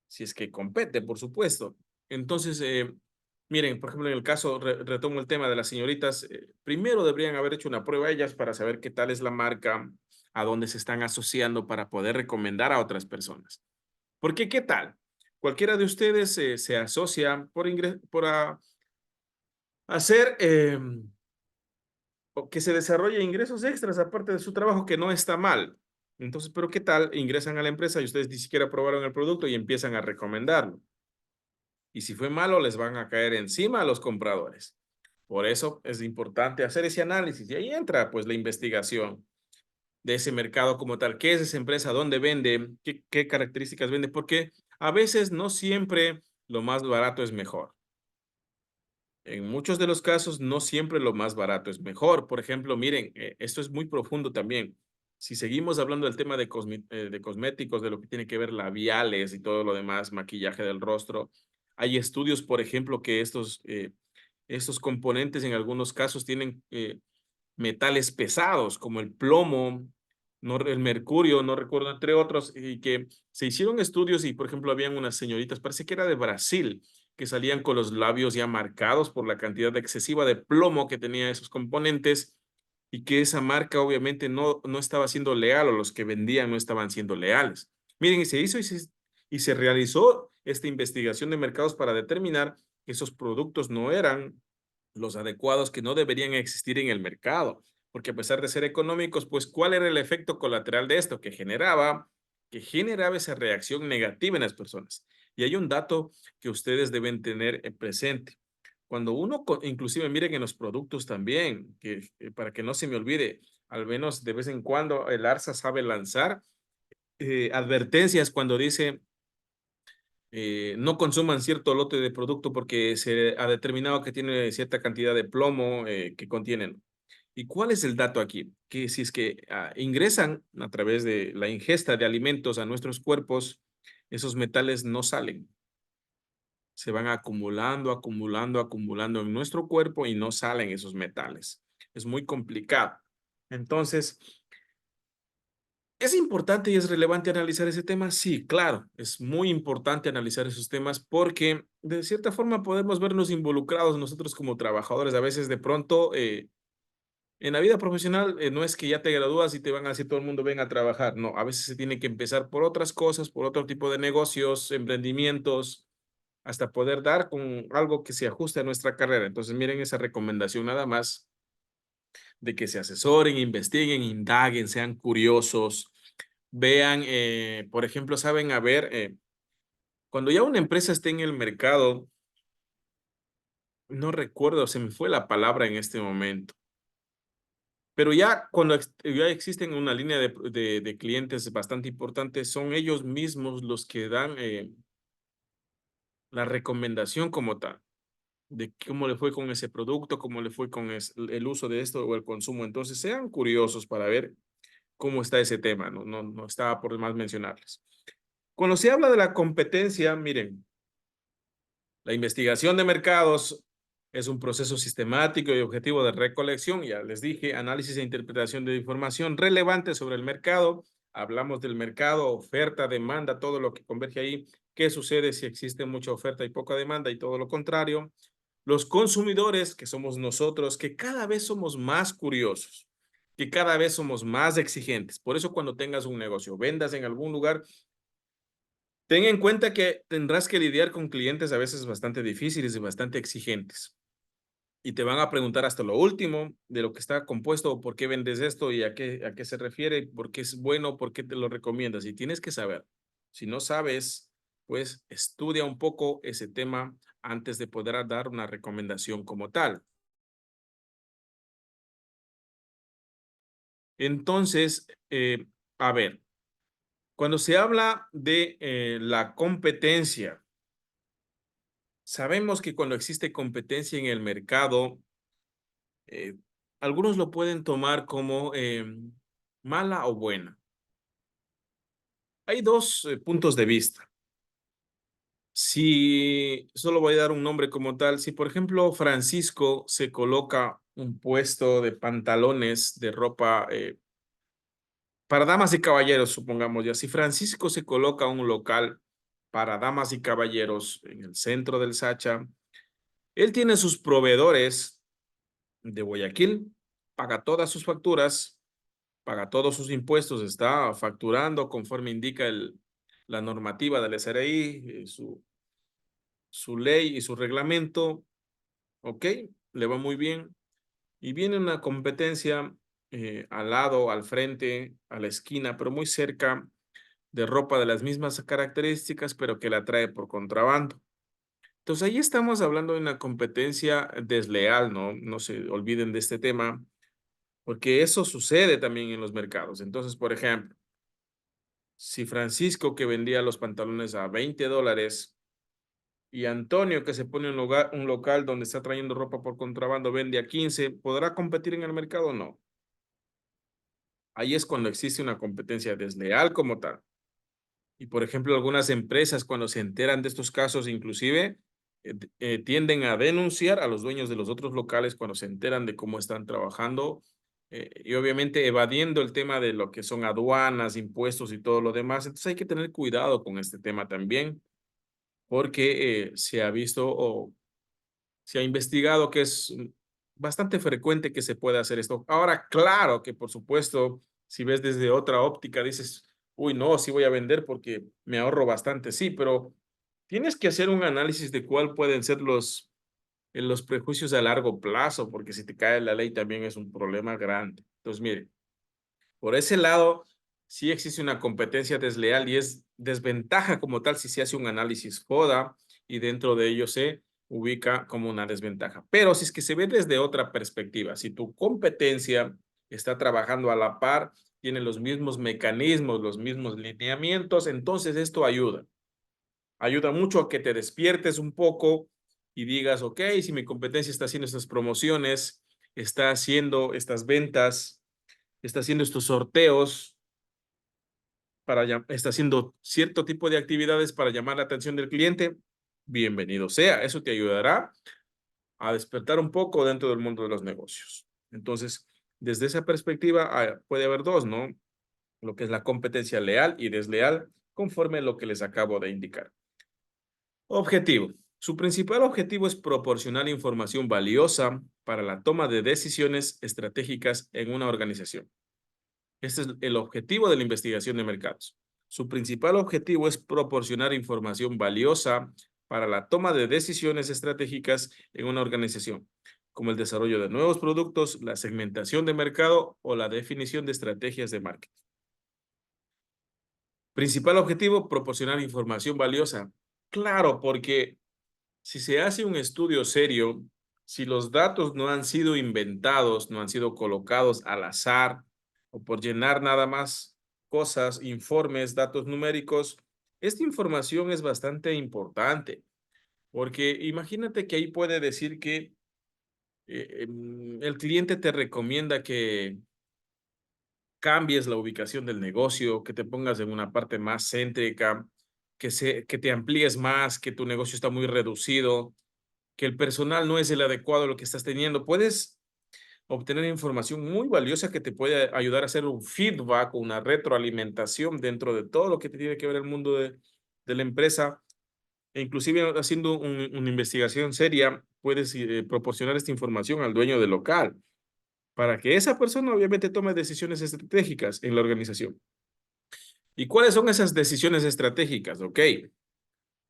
si es que compete, por supuesto. Entonces, miren, por ejemplo, en el caso, retomo el tema de las señoritas, primero deberían haber hecho una prueba ellas para saber qué tal es la marca, a dónde se están asociando para poder recomendar a otras personas. Porque, ¿qué tal? Cualquiera de ustedes se asocia por hacer o que se desarrolle ingresos extras aparte de su trabajo, que no está mal. Entonces, pero ¿qué tal? Ingresan a la empresa y ustedes ni siquiera probaron el producto y empiezan a recomendarlo. Y si fue malo, les van a caer encima a los compradores. Por eso es importante hacer ese análisis y ahí entra pues la investigación de ese mercado como tal. ¿Qué es esa empresa? ¿Dónde vende? ¿Qué características vende? Porque a veces no siempre lo más barato es mejor. En muchos de los casos, no siempre lo más barato es mejor. Por ejemplo, miren, esto es muy profundo también. Si seguimos hablando del tema de cosméticos, de lo que tiene que ver labiales y todo lo demás, maquillaje del rostro, hay estudios, por ejemplo, que estos componentes en algunos casos tienen metales pesados como el plomo, no, el mercurio, no recuerdo, entre otros, y que se hicieron estudios y, por ejemplo, habían unas señoritas, parece que era de Brasil, que salían con los labios ya marcados por la cantidad excesiva de plomo que tenía esos componentes y que esa marca obviamente no estaba siendo leal o los que vendían no estaban siendo leales. Miren, y se hizo y se realizó esta investigación de mercados para determinar que esos productos no eran los adecuados, que no deberían existir en el mercado, porque a pesar de ser económicos, pues ¿cuál era el efecto colateral de esto? Que generaba esa reacción negativa en las personas. Y hay un dato que ustedes deben tener presente. Cuando uno, inclusive miren en los productos también, que para que no se me olvide, al menos de vez en cuando el ARSA sabe lanzar advertencias cuando dice no consuman cierto lote de producto porque se ha determinado que tiene cierta cantidad de plomo que contienen. ¿Y cuál es el dato aquí? Que si es que ingresan a través de la ingesta de alimentos a nuestros cuerpos, esos metales no salen. Se van acumulando, acumulando, acumulando en nuestro cuerpo y no salen esos metales. Es muy complicado. Entonces, ¿es importante y es relevante analizar ese tema? Sí, claro, es muy importante analizar esos temas porque de cierta forma podemos vernos involucrados nosotros como trabajadores. A veces de pronto en la vida profesional no es que ya te gradúas y te van a decir todo el mundo ven a trabajar. No, a veces se tiene que empezar por otras cosas, por otro tipo de negocios, emprendimientos, hasta poder dar con algo que se ajuste a nuestra carrera. Entonces miren esa recomendación nada más de que se asesoren, investiguen, indaguen, sean curiosos, vean, por ejemplo, saben a ver Cuando ya una empresa esté en el mercado, no recuerdo, se me fue la palabra en este momento, pero ya cuando ya existen una línea de clientes bastante importante, son ellos mismos los que dan la recomendación como tal, de cómo le fue con ese producto, cómo le fue con el uso de esto o el consumo. Entonces, sean curiosos para ver cómo está ese tema, no estaba por demás mencionarles. Cuando se habla de la competencia, miren, la investigación de mercados es un proceso sistemático y objetivo de recolección, ya les dije, análisis e interpretación de información relevante sobre el mercado. Hablamos del mercado, oferta, demanda, todo lo que converge ahí. ¿Qué sucede si existe mucha oferta y poca demanda y todo lo contrario? Los consumidores, que somos nosotros, que cada vez somos más curiosos, que cada vez somos más exigentes. Por eso cuando tengas un negocio, vendas en algún lugar, ten en cuenta que tendrás que lidiar con clientes a veces bastante difíciles y bastante exigentes. Y te van a preguntar hasta lo último de lo que está compuesto, por qué vendes esto y a qué se refiere, por qué es bueno, por qué te lo recomiendas. Y tienes que saber. Si no sabes, pues estudia un poco ese tema antes de poder dar una recomendación como tal. Entonces, a ver, cuando se habla de la competencia, sabemos que cuando existe competencia en el mercado, eh, algunos lo pueden tomar como mala o buena. Hay dos puntos de vista. Si solo voy a dar un nombre como tal, si por ejemplo Francisco se coloca un puesto de pantalones de ropa para damas y caballeros, supongamos ya, si Francisco se coloca un local para damas y caballeros en el centro del Sacha, él tiene sus proveedores de Guayaquil, paga todas sus facturas, paga todos sus impuestos, está facturando conforme indica la normativa del SRI, su ley y su reglamento, ¿ok? Le va muy bien. Y viene una competencia al lado, al frente, a la esquina, pero muy cerca, de ropa de las mismas características, pero que la trae por contrabando. Entonces ahí estamos hablando de una competencia desleal, ¿no? No se olviden de este tema, porque eso sucede también en los mercados. Entonces, por ejemplo, si Francisco, que vendía los pantalones a $20, y Antonio, que se pone un local donde está trayendo ropa por contrabando, vende a 15, ¿podrá competir en el mercado? No. Ahí es cuando existe una competencia desleal como tal. Y por ejemplo, algunas empresas cuando se enteran de estos casos, inclusive tienden a denunciar a los dueños de los otros locales cuando se enteran de cómo están trabajando y obviamente evadiendo el tema de lo que son aduanas, impuestos y todo lo demás. Entonces hay que tener cuidado con este tema también, porque se ha visto o se ha investigado que es bastante frecuente que se pueda hacer esto. Ahora, claro que por supuesto, si ves desde otra óptica, dices, uy, no, sí voy a vender porque me ahorro bastante, sí, pero tienes que hacer un análisis de cuál pueden ser los prejuicios a largo plazo, porque si te cae la ley también es un problema grande. Entonces, mire, por ese lado, sí existe una competencia desleal y es desventaja como tal si se hace un análisis FODA y dentro de ello se ubica como una desventaja. Pero si es que se ve desde otra perspectiva, si tu competencia está trabajando a la par, tiene los mismos mecanismos, los mismos lineamientos, entonces esto ayuda. Ayuda mucho a que te despiertes un poco y digas, ok, si mi competencia está haciendo estas promociones, está haciendo estas ventas, está haciendo estos sorteos, está haciendo cierto tipo de actividades para llamar la atención del cliente, bienvenido sea. Eso te ayudará a despertar un poco dentro del mundo de los negocios. Entonces, desde esa perspectiva, puede haber dos, ¿no? Lo que es la competencia leal y desleal, conforme a lo que les acabo de indicar. Objetivo. Su principal objetivo es proporcionar información valiosa para la toma de decisiones estratégicas en una organización. Este es el objetivo de la investigación de mercados. Su principal objetivo es proporcionar información valiosa para la toma de decisiones estratégicas en una organización, como el desarrollo de nuevos productos, la segmentación de mercado o la definición de estrategias de marketing. Principal objetivo, proporcionar información valiosa. Claro, porque si se hace un estudio serio, si los datos no han sido inventados, no han sido colocados al azar o por llenar nada más cosas, informes, datos numéricos, esta información es bastante importante, porque imagínate que ahí puede decir que el cliente te recomienda que cambies la ubicación del negocio, que te pongas en una parte más céntrica, que te amplíes más, que tu negocio está muy reducido, que el personal no es el adecuado a lo que estás teniendo. Puedes obtener información muy valiosa que te puede ayudar a hacer un feedback o una retroalimentación dentro de todo lo que te tiene que ver el mundo de la empresa. E inclusive haciendo una investigación seria, puedes proporcionar esta información al dueño del local para que esa persona obviamente tome decisiones estratégicas en la organización. ¿Y cuáles son esas decisiones estratégicas? Ok,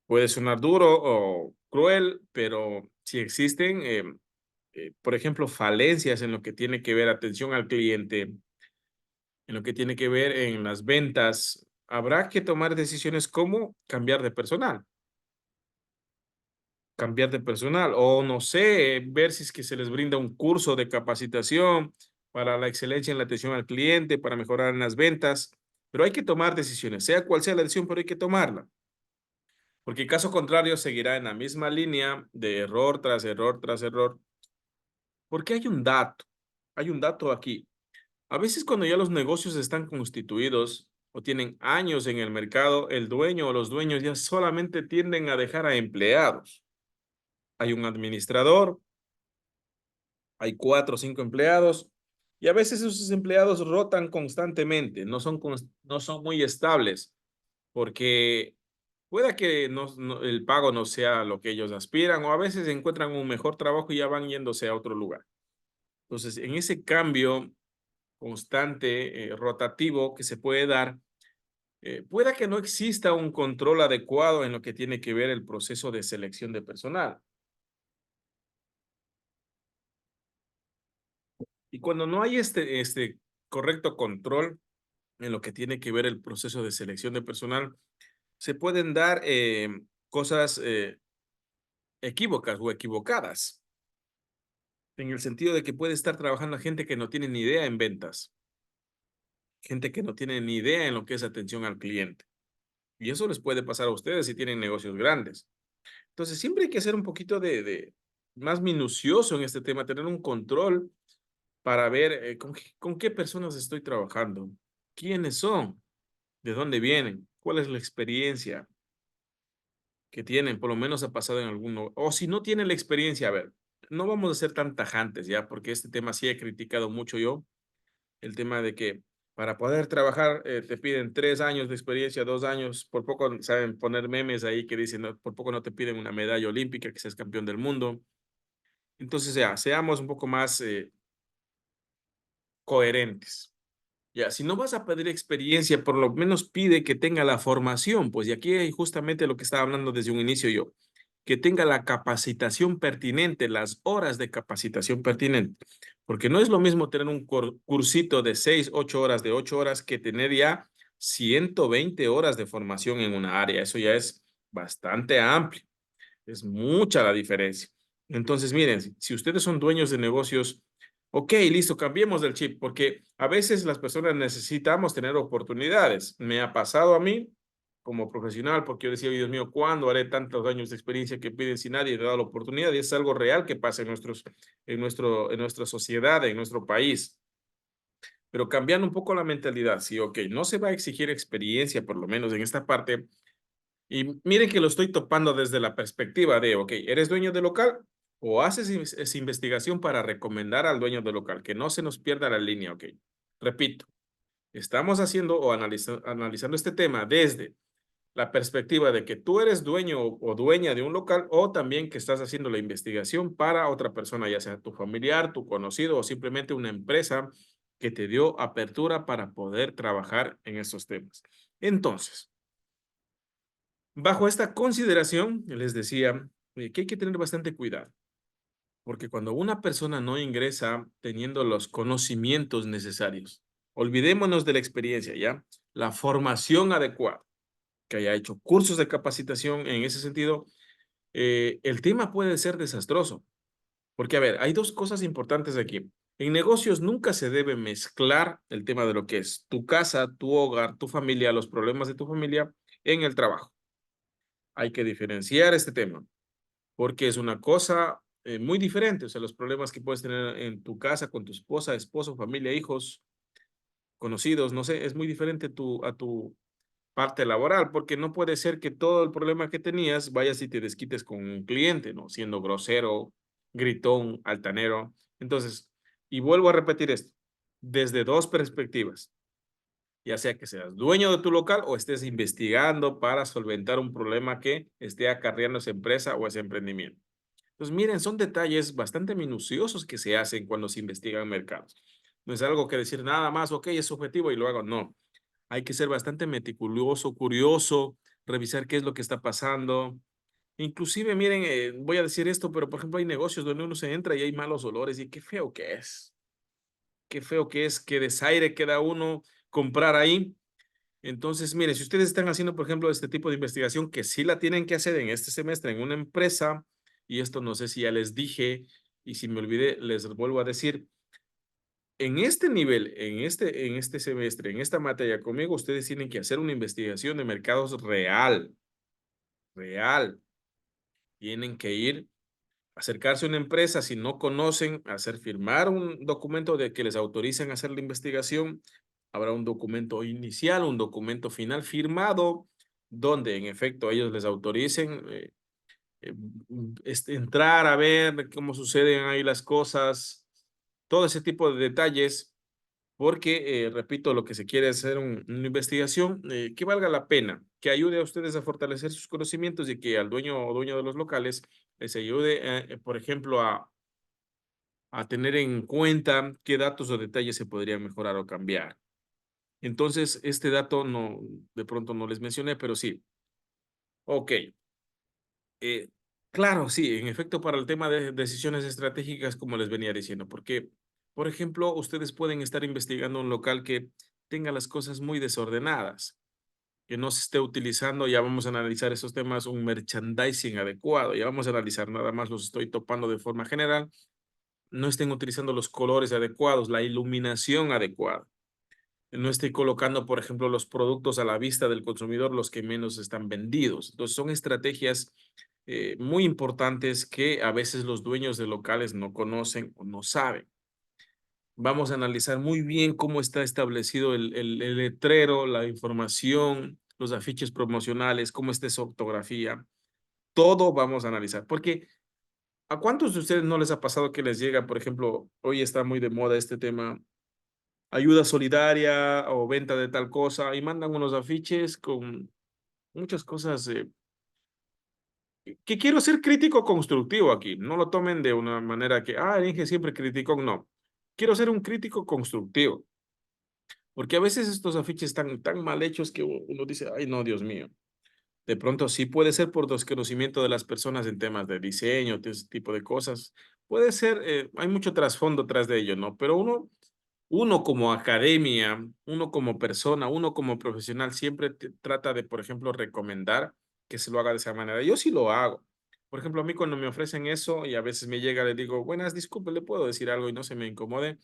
puede sonar duro o cruel, pero si existen, por ejemplo, falencias en lo que tiene que ver atención al cliente, en lo que tiene que ver en las ventas, habrá que tomar decisiones como cambiar de personal o no sé, ver si es que se les brinda un curso de capacitación para la excelencia en la atención al cliente, para mejorar en las ventas, pero hay que tomar decisiones, sea cual sea la decisión, pero hay que tomarla, porque caso contrario seguirá en la misma línea de error tras error tras error, porque hay un dato aquí. A veces cuando ya los negocios están constituidos o tienen años en el mercado, el dueño o los dueños ya solamente tienden a dejar a empleados. Hay un administrador, hay 4 o 5 empleados y a veces esos empleados rotan constantemente, no son muy estables porque pueda que el pago no sea lo que ellos aspiran o a veces encuentran un mejor trabajo y ya van yéndose a otro lugar. Entonces, en ese cambio constante, rotativo que se puede dar, pueda que no exista un control adecuado en lo que tiene que ver el proceso de selección de personal. Y cuando no hay este correcto control en lo que tiene que ver el proceso de selección de personal, se pueden dar cosas equívocas o equivocadas, en el sentido de que puede estar trabajando gente que no tiene ni idea en ventas, gente que no tiene ni idea en lo que es atención al cliente. Y eso les puede pasar a ustedes si tienen negocios grandes. Entonces, siempre hay que ser un poquito de más minucioso en este tema, tener un control para ver con qué personas estoy trabajando, quiénes son, de dónde vienen, cuál es la experiencia que tienen, por lo menos ha pasado en alguno, o si no tienen la experiencia, a ver, no vamos a ser tan tajantes ya, porque este tema sí he criticado mucho yo, el tema de que para poder trabajar te piden 3 años de experiencia, 2 años, por poco saben poner memes ahí que dicen, "No, por poco no te piden una medalla olímpica, que seas campeón del mundo". Entonces ya, seamos un poco más coherentes. Ya, si no vas a pedir experiencia, por lo menos pide que tenga la formación, pues, y aquí hay justamente lo que estaba hablando desde un inicio yo, que tenga la capacitación pertinente, las horas de capacitación pertinente, porque no es lo mismo tener un cursito de 6, 8 horas, de 8 horas, que tener ya 120 horas de formación en una área. Eso ya es bastante amplio. Es mucha la diferencia. Entonces, miren, si ustedes son dueños de negocios, ok, listo, cambiemos del chip, porque a veces las personas necesitamos tener oportunidades. Me ha pasado a mí como profesional, porque yo decía, Dios mío, ¿cuándo haré tantos años de experiencia que piden si nadie te da la oportunidad? Y es algo real que pasa en nuestra sociedad, en nuestro país. Pero cambiando un poco la mentalidad, sí, ok, no se va a exigir experiencia, por lo menos en esta parte, y miren que lo estoy topando desde la perspectiva de, ok, ¿eres dueño de local? O haces esa investigación para recomendar al dueño del local, que no se nos pierda la línea, ok. Repito, estamos haciendo o analizando este tema desde la perspectiva de que tú eres dueño o dueña de un local o también que estás haciendo la investigación para otra persona, ya sea tu familiar, tu conocido o simplemente una empresa que te dio apertura para poder trabajar en estos temas. Entonces, bajo esta consideración, les decía que hay que tener bastante cuidado, porque cuando una persona no ingresa teniendo los conocimientos necesarios, olvidémonos de la experiencia, ¿ya? La formación adecuada, ¿ok? que haya hecho cursos de capacitación en ese sentido, el tema puede ser desastroso. Porque, a ver, hay dos cosas importantes aquí. En negocios nunca se debe mezclar el tema de lo que es tu casa, tu hogar, tu familia, los problemas de tu familia en el trabajo. Hay que diferenciar este tema, porque es una cosa muy diferente. O sea, los problemas que puedes tener en tu casa con tu esposa, esposo, familia, hijos, conocidos, no sé, es muy diferente a tu parte laboral, porque no puede ser que todo el problema que tenías vayas y te desquites con un cliente, ¿no? Siendo grosero, gritón, altanero. Entonces, y vuelvo a repetir esto, desde dos perspectivas, ya sea que seas dueño de tu local o estés investigando para solventar un problema que esté acarreando esa empresa o ese emprendimiento. Entonces, miren, son detalles bastante minuciosos que se hacen cuando se investigan mercados. No es algo que decir nada más, ok, es subjetivo y lo hago. No, hay que ser bastante meticuloso, curioso, revisar qué es lo que está pasando. Inclusive, miren, voy a decir esto, pero por ejemplo hay negocios donde uno se entra y hay malos olores y qué feo que es. Qué feo que es, qué desaire queda uno comprar ahí. Entonces, mire, si ustedes están haciendo, por ejemplo, este tipo de investigación, que sí la tienen que hacer en este semestre en una empresa, y esto no sé si ya les dije, y si me olvidé, les vuelvo a decir, en este nivel, en este semestre, en esta materia conmigo, ustedes tienen que hacer una investigación de mercados real, real. Tienen que ir, acercarse a una empresa si no conocen, hacer firmar un documento de que les autoricen a hacer la investigación. Habrá un documento inicial, un documento final firmado, donde en efecto ellos les autoricen entrar a ver cómo suceden ahí las cosas, todo ese tipo de detalles porque, repito, lo que se quiere es hacer una investigación que valga la pena, que ayude a ustedes a fortalecer sus conocimientos y que al dueño o dueño de los locales les ayude, por ejemplo, a tener en cuenta qué datos o detalles se podrían mejorar o cambiar. Entonces, este dato no, de pronto no les mencioné, pero sí. Ok. eh, claro, sí, en efecto, para el tema de decisiones estratégicas, como les venía diciendo, porque, por ejemplo, ustedes pueden estar investigando un local que tenga las cosas muy desordenadas, que no se esté utilizando, ya vamos a analizar esos temas, un merchandising adecuado, ya vamos a analizar, nada más los estoy topando de forma general, no estén utilizando los colores adecuados, la iluminación adecuada, no esté colocando, por ejemplo, los productos a la vista del consumidor, los que menos están vendidos. Entonces, son estrategias muy importantes que a veces los dueños de locales no conocen o no saben. Vamos a analizar muy bien cómo está establecido el letrero, la información, los afiches promocionales, cómo está su ortografía. Todo vamos a analizar, porque ¿a cuántos de ustedes no les ha pasado que les llega, por ejemplo, hoy está muy de moda este tema, ayuda solidaria o venta de tal cosa, y mandan unos afiches con muchas cosas, que quiero ser crítico constructivo aquí, no lo tomen de una manera que, el Inge siempre criticó, no. Quiero ser un crítico constructivo. Porque a veces estos afiches están tan mal hechos que uno dice, ay, no, Dios mío. De pronto sí puede ser por desconocimiento de las personas en temas de diseño, de ese tipo de cosas. Puede ser, hay mucho trasfondo tras de ello, ¿no? Pero uno como academia, uno como persona, uno como profesional, siempre trata de, por ejemplo, recomendar que se lo haga de esa manera. Yo sí lo hago. Por ejemplo, a mí cuando me ofrecen eso y a veces me llega, le digo, buenas, disculpe, ¿le puedo decir algo y no se me incomode?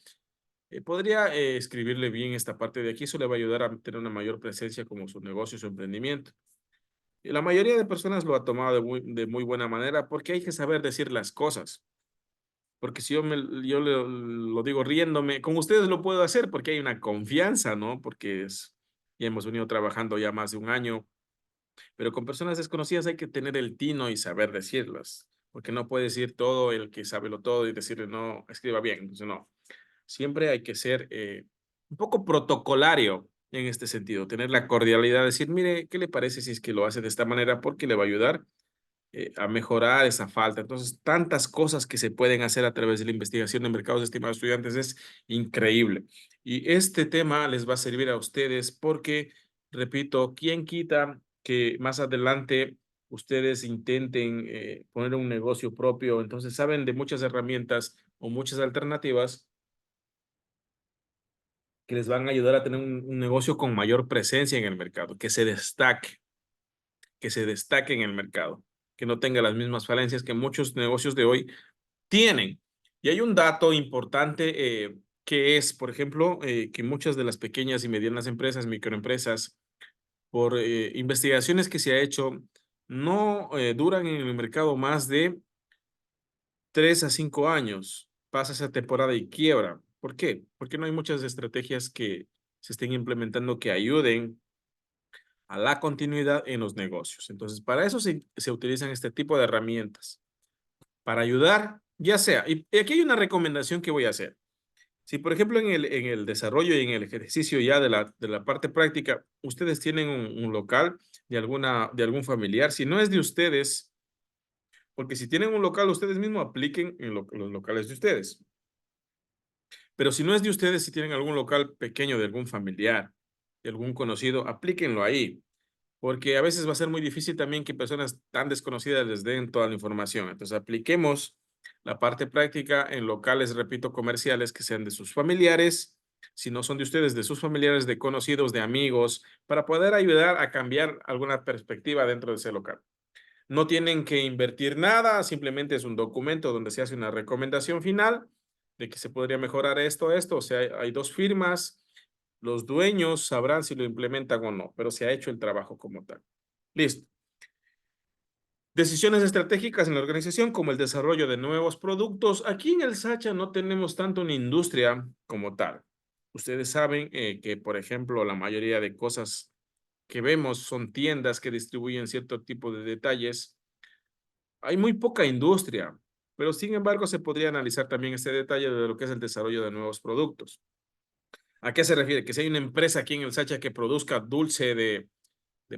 Podría escribirle bien esta parte de aquí, eso le va a ayudar a tener una mayor presencia como su negocio, su emprendimiento. Y la mayoría de personas lo ha tomado de muy buena manera porque hay que saber decir las cosas. Porque si yo lo digo riéndome, con ustedes lo puedo hacer porque hay una confianza, ¿no? Porque ya hemos venido trabajando ya más de un año, pero con personas desconocidas hay que tener el tino y saber decirlas, porque no puede decir todo el que sabe lo todo y decirle no, escriba bien. Entonces, no. Siempre hay que ser un poco protocolario en este sentido, tener la cordialidad, decir, mire, ¿qué le parece si es que lo hace de esta manera? Porque le va a ayudar a mejorar esa falta. Entonces, tantas cosas que se pueden hacer a través de la investigación de mercados, estimados estudiantes, es increíble. Y este tema les va a servir a ustedes porque, repito, ¿quién quita que más adelante ustedes intenten poner un negocio propio? Entonces, saben de muchas herramientas o muchas alternativas que les van a ayudar a tener un negocio con mayor presencia en el mercado, que se destaque. que se destaque en el mercado, que no tenga las mismas falencias que muchos negocios de hoy tienen. Y hay un dato importante que es, por ejemplo, que muchas de las pequeñas y medianas empresas, microempresas, por investigaciones que se ha hecho, no duran en el mercado más de 3 a 5 años. Pasa esa temporada y quiebra. ¿Por qué? Porque no hay muchas estrategias que se estén implementando que ayuden a la continuidad en los negocios. Entonces, para eso se utilizan este tipo de herramientas, para ayudar, ya sea, y aquí hay una recomendación que voy a hacer. Si, por ejemplo, en el desarrollo y en el ejercicio ya de la parte práctica, ustedes tienen un local de algún familiar, si no es de ustedes, porque si tienen un local, ustedes mismos apliquen en los locales de ustedes. Pero si no es de ustedes, si tienen algún local pequeño de algún familiar, de algún conocido, aplíquenlo ahí, porque a veces va a ser muy difícil también que personas tan desconocidas les den toda la información. Entonces, apliquemos la parte práctica en locales, repito, comerciales que sean de sus familiares, si no son de ustedes, de sus familiares, de conocidos, de amigos, para poder ayudar a cambiar alguna perspectiva dentro de ese local. No tienen que invertir nada, simplemente es un documento donde se hace una recomendación final de que se podría mejorar esto, o sea, hay dos firmas, los dueños sabrán si lo implementan o no, pero se ha hecho el trabajo como tal. Listo. Decisiones estratégicas en la organización, como el desarrollo de nuevos productos. Aquí en el Sacha no tenemos tanto una industria como tal. Ustedes saben que, por ejemplo, la mayoría de cosas que vemos son tiendas que distribuyen cierto tipo de detalles. Hay muy poca industria, pero sin embargo se podría analizar también este detalle de lo que es el desarrollo de nuevos productos. ¿A qué se refiere? Que si hay una empresa aquí en el Sacha que produzca dulce de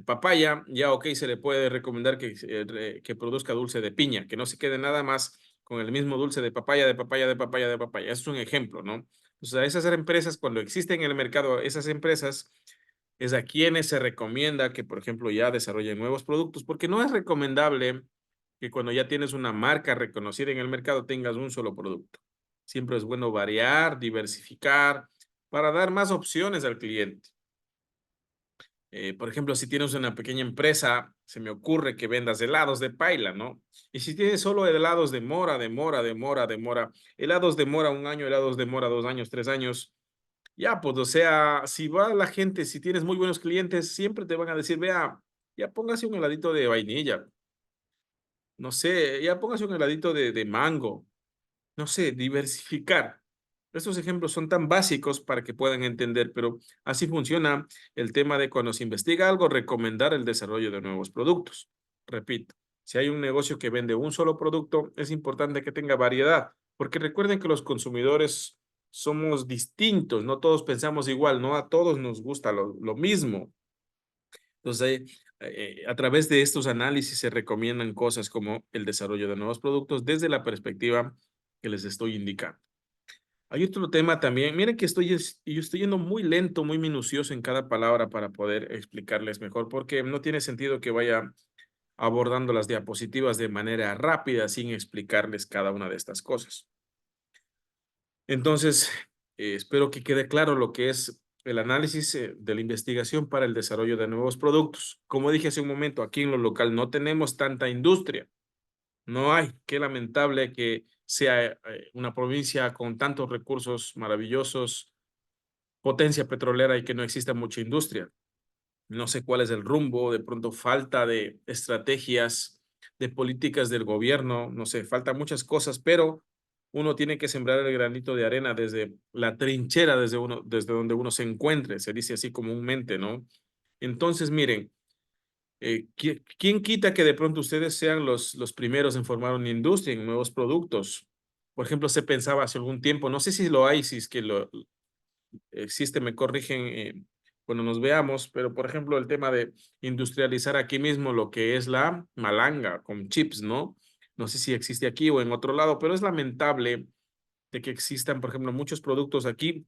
papaya, ya ok, se le puede recomendar que produzca dulce de piña, que no se quede nada más con el mismo dulce de papaya, de papaya, de papaya, de papaya. Eso es un ejemplo, ¿no? O sea, esas empresas, cuando existen en el mercado, esas empresas es a quienes se recomienda que, por ejemplo, ya desarrollen nuevos productos, porque no es recomendable que cuando ya tienes una marca reconocida en el mercado tengas un solo producto. Siempre es bueno variar, diversificar, para dar más opciones al cliente. Por ejemplo, si tienes una pequeña empresa, se me ocurre que vendas helados de paila, ¿no? Y si tienes solo helados de mora, de mora, de mora, de mora, helados de mora 1 año, helados de mora 2 años, 3 años, ya, pues, o sea, si va la gente, si tienes muy buenos clientes, siempre te van a decir, vea, ya póngase un heladito de vainilla, no sé, ya póngase un heladito de mango, no sé, diversificar. Estos ejemplos son tan básicos para que puedan entender, pero así funciona el tema de cuando se investiga algo, recomendar el desarrollo de nuevos productos. Repito, si hay un negocio que vende un solo producto, es importante que tenga variedad, porque recuerden que los consumidores somos distintos, no todos pensamos igual, no a todos nos gusta lo mismo. Entonces, a través de estos análisis se recomiendan cosas como el desarrollo de nuevos productos desde la perspectiva que les estoy indicando. Hay otro tema también. Miren que yo estoy yendo muy lento, muy minucioso en cada palabra para poder explicarles mejor, porque no tiene sentido que vaya abordando las diapositivas de manera rápida sin explicarles cada una de estas cosas. Entonces, espero que quede claro lo que es el análisis de la investigación para el desarrollo de nuevos productos. Como dije hace un momento, aquí en lo local no tenemos tanta industria. No hay. Qué lamentable que sea una provincia con tantos recursos maravillosos, potencia petrolera y que no exista mucha industria. No sé cuál es el rumbo, de pronto falta de estrategias, de políticas del gobierno, no sé, falta muchas cosas, pero uno tiene que sembrar el granito de arena desde la trinchera, desde donde uno se encuentre, se dice así comúnmente, ¿no? Entonces, miren, ¿quién quita que de pronto ustedes sean los primeros en formar una industria, en nuevos productos? Por ejemplo, se pensaba hace algún tiempo, no sé si lo hay, si es que lo existe, me corrigen cuando nos veamos, pero por ejemplo, el tema de industrializar aquí mismo lo que es la malanga con chips, ¿no? No sé si existe aquí o en otro lado, pero es lamentable de que existan, por ejemplo, muchos productos aquí,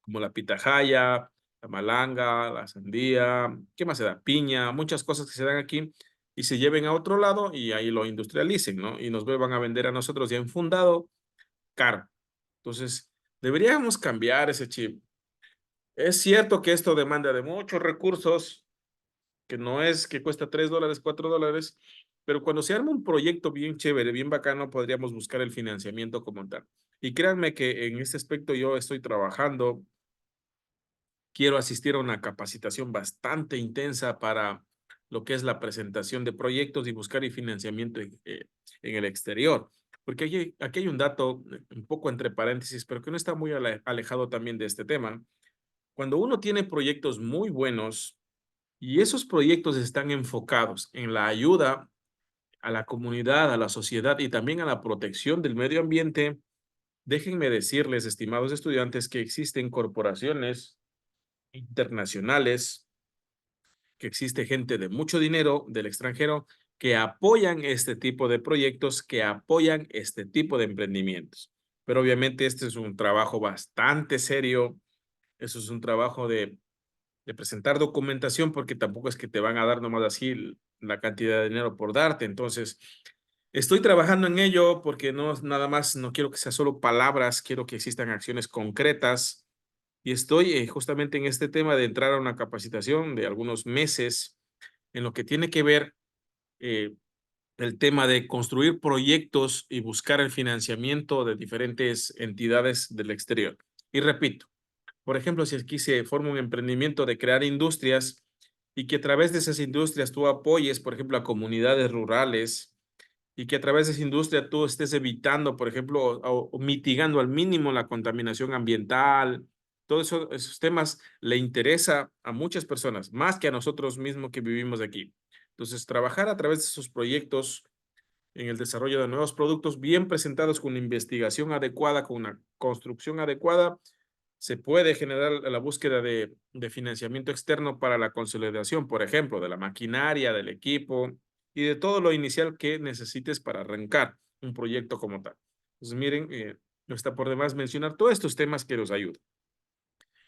como la pitahaya, la malanga, la sandía, ¿qué más se da? Piña, muchas cosas que se dan aquí y se lleven a otro lado y ahí lo industrialicen, ¿no? Y nos vuelvan a vender a nosotros ya enfundado, caro. Entonces, deberíamos cambiar ese chip. Es cierto que esto demanda de muchos recursos, que no es que cuesta $3, $4, pero cuando se arma un proyecto bien chévere, bien bacano, podríamos buscar el financiamiento como tal. Y créanme que en este aspecto yo estoy trabajando. Quiero asistir a una capacitación bastante intensa para lo que es la presentación de proyectos y buscar el financiamiento en el exterior. Porque aquí hay un dato un poco entre paréntesis, pero que no está muy alejado también de este tema. Cuando uno tiene proyectos muy buenos y esos proyectos están enfocados en la ayuda a la comunidad, a la sociedad y también a la protección del medio ambiente, déjenme decirles, estimados estudiantes, que existen corporaciones internacionales, que existe gente de mucho dinero del extranjero que apoyan este tipo de proyectos, que apoyan este tipo de emprendimientos. Pero obviamente este es un trabajo bastante serio, eso es un trabajo de presentar documentación porque tampoco es que te van a dar nomás así la cantidad de dinero por darte. Entonces, estoy trabajando en ello porque no es nada más, no quiero que sea solo palabras, quiero que existan acciones concretas y estoy justamente en este tema de entrar a una capacitación de algunos meses en lo que tiene que ver eh, el tema de construir proyectos y buscar el financiamiento de diferentes entidades del exterior. Y repito, por ejemplo, si aquí se forma un emprendimiento de crear industrias y que a través de esas industrias tú apoyes, por ejemplo, a comunidades rurales y que a través de esa industria tú estés evitando, por ejemplo, o mitigando al mínimo la contaminación ambiental, todos esos temas le interesa a muchas personas, más que a nosotros mismos que vivimos aquí. Entonces, trabajar a través de esos proyectos en el desarrollo de nuevos productos bien presentados con una investigación adecuada, con una construcción adecuada, se puede generar la búsqueda de financiamiento externo para la consolidación, por ejemplo, de la maquinaria, del equipo y de todo lo inicial que necesites para arrancar un proyecto como tal. Entonces, miren, no está por demás mencionar todos estos temas que nos ayudan.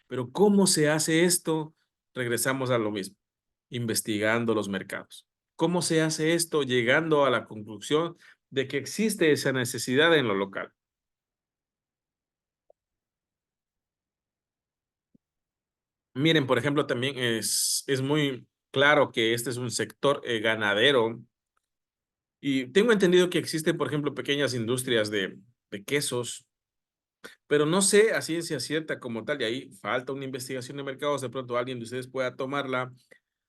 Pero ¿cómo se hace esto? Regresamos a lo mismo, investigando los mercados. ¿Cómo se hace esto? Llegando a la conclusión de que existe esa necesidad en lo local. Miren, por ejemplo, también es muy claro que este es un sector ganadero y tengo entendido que existen, por ejemplo, pequeñas industrias de quesos, pero no sé a ciencia cierta como tal, y ahí falta una investigación de mercados, de pronto alguien de ustedes pueda tomarla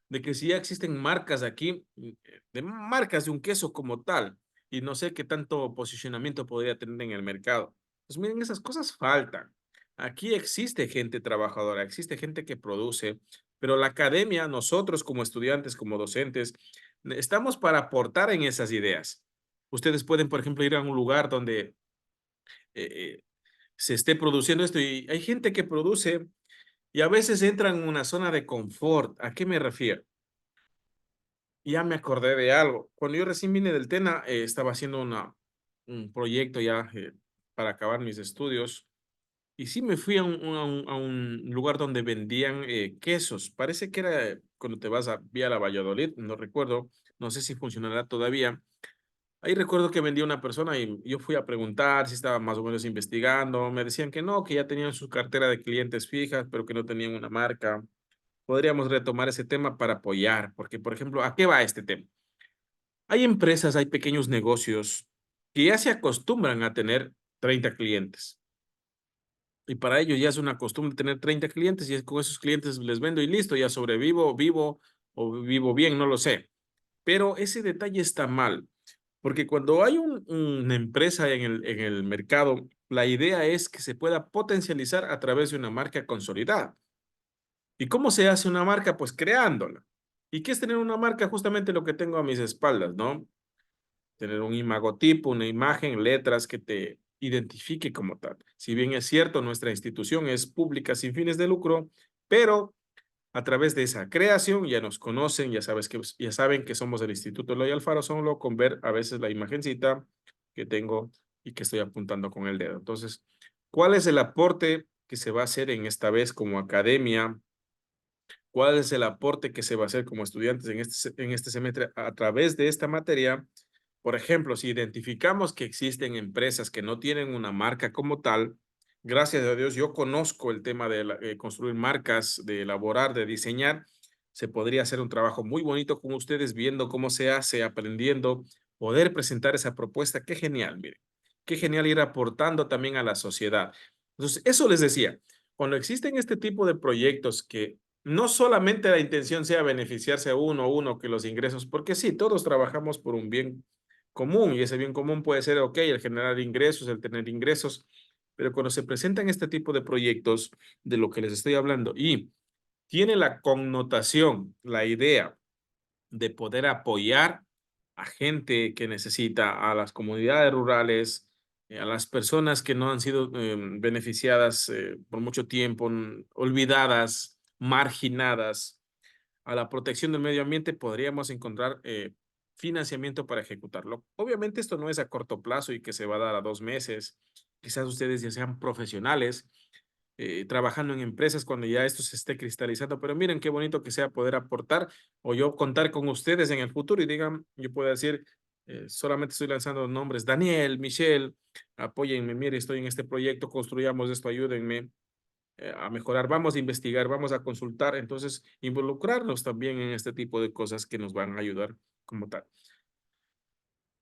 de que si ya existen marcas aquí, de marcas de un queso como tal, y no sé qué tanto posicionamiento podría tener en el mercado. Pues miren, esas cosas faltan. Aquí existe gente trabajadora, existe gente que produce, pero la academia, nosotros como estudiantes, como docentes, estamos para aportar en esas ideas. Ustedes pueden, por ejemplo, ir a un lugar donde se esté produciendo esto y hay gente que produce y a veces entran en una zona de confort. ¿A qué me refiero? Ya me acordé de algo. Cuando yo recién vine del TENA, estaba haciendo un proyecto ya para acabar mis estudios. Y sí me fui a un lugar donde vendían quesos. Parece que era cuando te vas a vía la Valladolid, no recuerdo. No sé si funcionará todavía. Ahí recuerdo que vendía una persona y yo fui a preguntar si estaba más o menos investigando. Me decían que no, que ya tenían su cartera de clientes fijas, pero que no tenían una marca. Podríamos retomar ese tema para apoyar, porque, por ejemplo, ¿a qué va este tema? Hay empresas, hay pequeños negocios que ya se acostumbran a tener 30 clientes y para ellos ya es una costumbre tener 30 clientes y con esos clientes les vendo y listo, ya sobrevivo, vivo o vivo bien, no lo sé. Pero ese detalle está mal, porque cuando hay una empresa en el mercado, la idea es que se pueda potencializar a través de una marca consolidada. ¿Y cómo se hace una marca? Pues creándola. ¿Y qué es tener una marca? Justamente lo que tengo a mis espaldas, ¿no? Tener un imagotipo, una imagen, letras que te identifique como tal. Si bien es cierto, nuestra institución es pública sin fines de lucro, pero a través de esa creación ya nos conocen, ya saben que somos el Instituto Eloy Alfaro, solo con ver a veces la imagencita que tengo y que estoy apuntando con el dedo. Entonces, ¿cuál es el aporte que se va a hacer en esta vez como academia? ¿Cuál es el aporte que se va a hacer como estudiantes en este semestre a través de esta materia? Por ejemplo, si identificamos que existen empresas que no tienen una marca como tal, gracias a Dios yo conozco el tema de construir marcas, de elaborar, de diseñar, Se podría hacer un trabajo muy bonito con ustedes, viendo cómo se hace, aprendiendo, poder presentar esa propuesta. Qué genial, mire. Qué genial ir aportando también a la sociedad. Entonces, eso les decía, cuando existen este tipo de proyectos que no solamente la intención sea beneficiarse a uno que los ingresos, porque sí, todos trabajamos por un bien común y ese bien común puede ser, ok, el generar ingresos, el tener ingresos, pero cuando se presentan este tipo de proyectos de lo que les estoy hablando y tiene la connotación, la idea de poder apoyar a gente que necesita, a las comunidades rurales, a las personas que no han sido beneficiadas por mucho tiempo, olvidadas, marginadas, a la protección del medio ambiente, podríamos encontrar financiamiento para ejecutarlo. Obviamente esto no es a corto plazo y que se va a dar a 2 meses. Quizás ustedes ya sean profesionales trabajando en empresas cuando ya esto se esté cristalizando, pero miren qué bonito que sea poder aportar o yo contar con ustedes en el futuro y digan, yo puedo decir, solamente estoy lanzando nombres, Daniel, Michelle, apóyenme, mire, estoy en este proyecto, construyamos esto, ayúdenme a mejorar, vamos a investigar, vamos a consultar, entonces involucrarnos también en este tipo de cosas que nos van a ayudar como tal.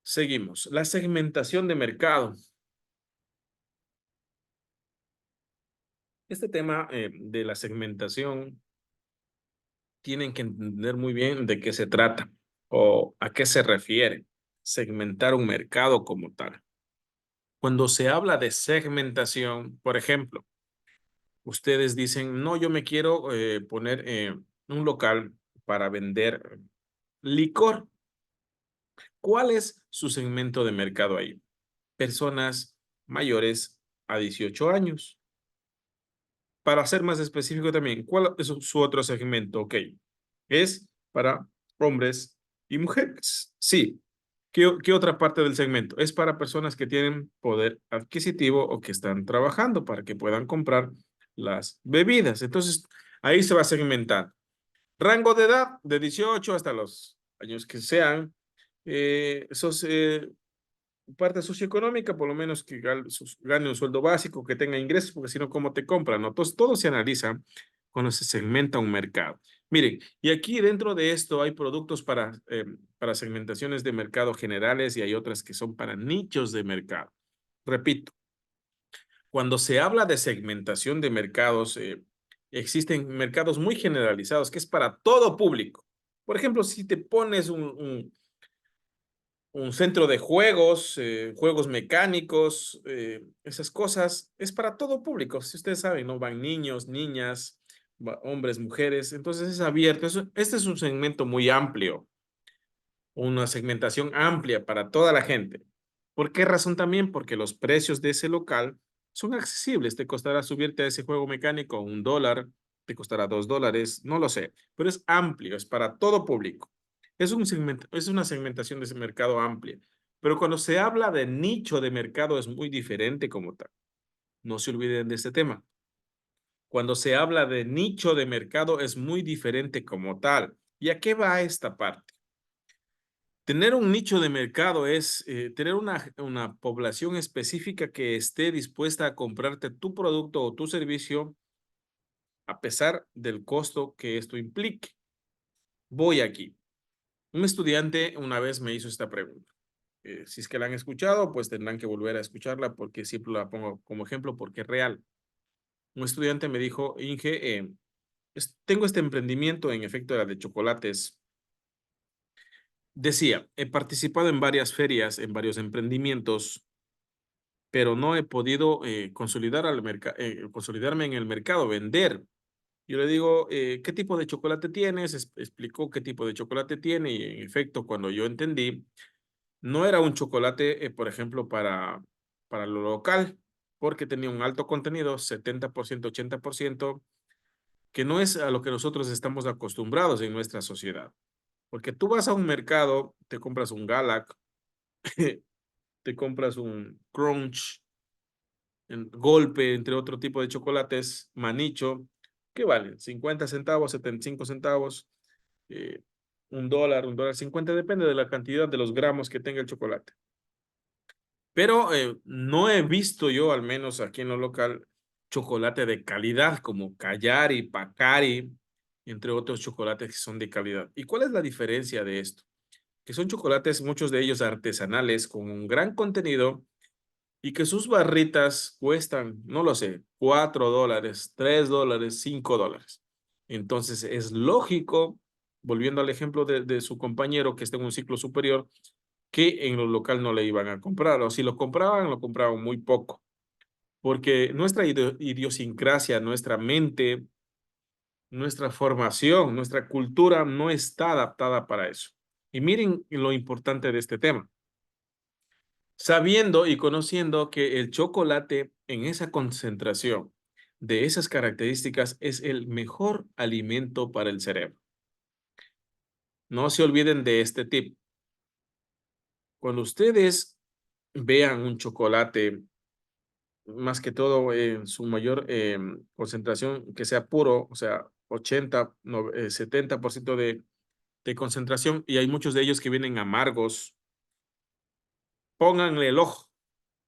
Seguimos. La segmentación de mercado. Este tema de la segmentación tienen que entender muy bien de qué se trata o a qué se refiere segmentar un mercado como tal. Cuando se habla de segmentación, por ejemplo, ustedes dicen, no, yo me quiero poner un local para vender licor. ¿Cuál es su segmento de mercado ahí? Personas mayores a 18 años. Para ser más específico también, ¿cuál es su otro segmento? Ok, es para hombres y mujeres. Sí. ¿Qué otra parte del segmento? Es para personas que tienen poder adquisitivo o que están trabajando para que puedan comprar las bebidas. Entonces, ahí se va a segmentar. Rango de edad de 18 hasta los años que sean. Esos parte socioeconómica, por lo menos que gane un sueldo básico, que tenga ingresos, porque si no, ¿cómo te compran? ¿No? Entonces, todo se analiza cuando se segmenta un mercado. Miren, y aquí dentro de esto hay productos para segmentaciones de mercado generales y hay otras que son para nichos de mercado. Repito, cuando se habla de segmentación de mercados, existen mercados muy generalizados que es para todo público. Por ejemplo, si te pones un centro de juegos, juegos mecánicos, esas cosas, es para todo público. Si ustedes saben, ¿no? Van niños, niñas, hombres, mujeres, entonces es abierto. Este es un segmento muy amplio, una segmentación amplia para toda la gente. ¿Por qué razón también? Porque los precios de ese local son accesibles. Te costará subirte a ese juego mecánico $1, te costará $2, no lo sé, pero es amplio, es para todo público. Es una segmentación de ese mercado amplia. Pero cuando se habla de nicho de mercado es muy diferente como tal. No se olviden de este tema. Cuando se habla de nicho de mercado es muy diferente como tal. ¿Y a qué va esta parte? Tener un nicho de mercado es tener una población específica que esté dispuesta a comprarte tu producto o tu servicio a pesar del costo que esto implique. Voy aquí. Un estudiante una vez me hizo esta pregunta. Si es que la han escuchado, pues tendrán que volver a escucharla porque siempre la pongo como ejemplo porque es real. Un estudiante me dijo, Inge, tengo este emprendimiento, en efecto era de chocolates. Decía, he participado en varias ferias, en varios emprendimientos, pero no he podido consolidarme en el mercado, vender. Yo le digo, ¿qué tipo de chocolate tienes? Explicó qué tipo de chocolate tiene y en efecto, cuando yo entendí, no era un chocolate, por ejemplo, para lo local, porque tenía un alto contenido, 70%, 80%, que no es a lo que nosotros estamos acostumbrados en nuestra sociedad. Porque tú vas a un mercado, te compras un Galac, te compras un Crunch, Golpe, entre otro tipo de chocolates, Manicho, ¿qué valen? 50 centavos, 75 centavos, eh, $1, $1.50, depende de la cantidad de los gramos que tenga el chocolate. Pero no he visto yo, al menos aquí en lo local, chocolate de calidad como Callari, Pacari. entre otros chocolates que son de calidad. ¿Y cuál es la diferencia de esto? Que son chocolates, muchos de ellos artesanales, con un gran contenido y que sus barritas cuestan, no lo sé, $4, $3, $5. Entonces es lógico, volviendo al ejemplo de su compañero que está en un ciclo superior, que en lo local no le iban a comprar, o si lo compraban muy poco, porque nuestra idiosincrasia, nuestra mente, nuestra formación, nuestra cultura no está adaptada para eso. Y miren lo importante de este tema. Sabiendo y conociendo que el chocolate en esa concentración de esas características es el mejor alimento para el cerebro. No se olviden de este tip. Cuando ustedes vean un chocolate, más que todo en su mayor concentración, que sea puro, o sea, 80, 70% de concentración, y hay muchos de ellos que vienen amargos, pónganle el ojo.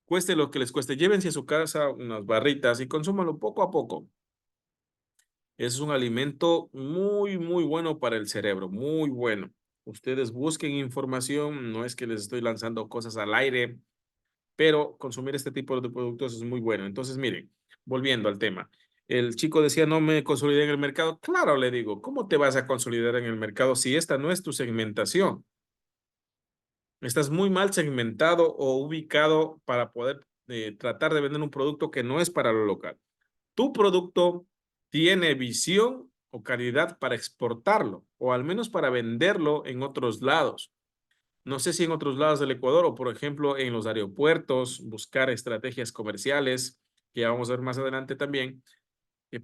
Cueste lo que les cueste, llévense a su casa unas barritas y consúmanlo poco a poco. Es un alimento muy, muy bueno para el cerebro, muy bueno. Ustedes busquen información, no es que les estoy lanzando cosas al aire, pero consumir este tipo de productos es muy bueno. Entonces, miren, volviendo al tema. El chico decía, no me consolidé en el mercado. Claro, le digo, ¿cómo te vas a consolidar en el mercado si esta no es tu segmentación? Estás muy mal segmentado o ubicado para poder tratar de vender un producto que no es para lo local. Tu producto tiene visión o calidad para exportarlo o al menos para venderlo en otros lados. No sé si en otros lados del Ecuador o, por ejemplo, en los aeropuertos, buscar estrategias comerciales, que ya vamos a ver más adelante también,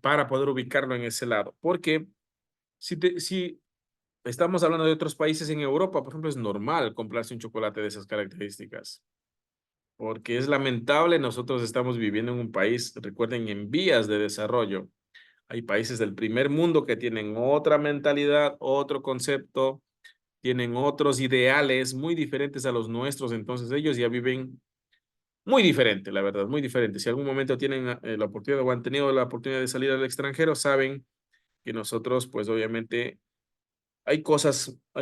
para poder ubicarlo en ese lado. Porque si estamos hablando de otros países en Europa, por ejemplo, es normal comprarse un chocolate de esas características. Porque es lamentable, nosotros estamos viviendo en un país, recuerden, en vías de desarrollo. Hay países del primer mundo que tienen otra mentalidad, otro concepto, tienen otros ideales muy diferentes a los nuestros, entonces ellos ya viven muy diferente, la verdad, muy diferente. Si algún momento tienen la oportunidad o han tenido la oportunidad de salir al extranjero, saben que nosotros, pues obviamente, hay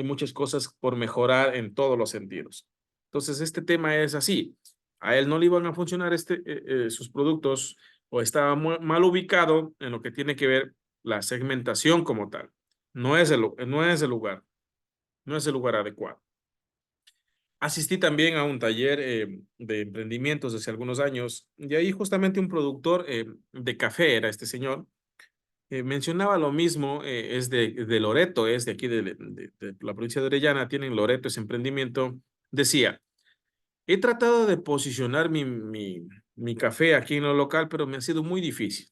muchas cosas por mejorar en todos los sentidos. Entonces, este tema es así. A él no le iban a funcionar sus productos o estaba mal ubicado en lo que tiene que ver la segmentación como tal. No es el lugar, no es el lugar adecuado. Asistí también a un taller de emprendimientos hace algunos años y ahí justamente un productor de café era este señor. Mencionaba lo mismo, es de Loreto, es de aquí de la provincia de Orellana, tienen Loreto ese emprendimiento. Decía, he tratado de posicionar mi café aquí en lo local, pero me ha sido muy difícil.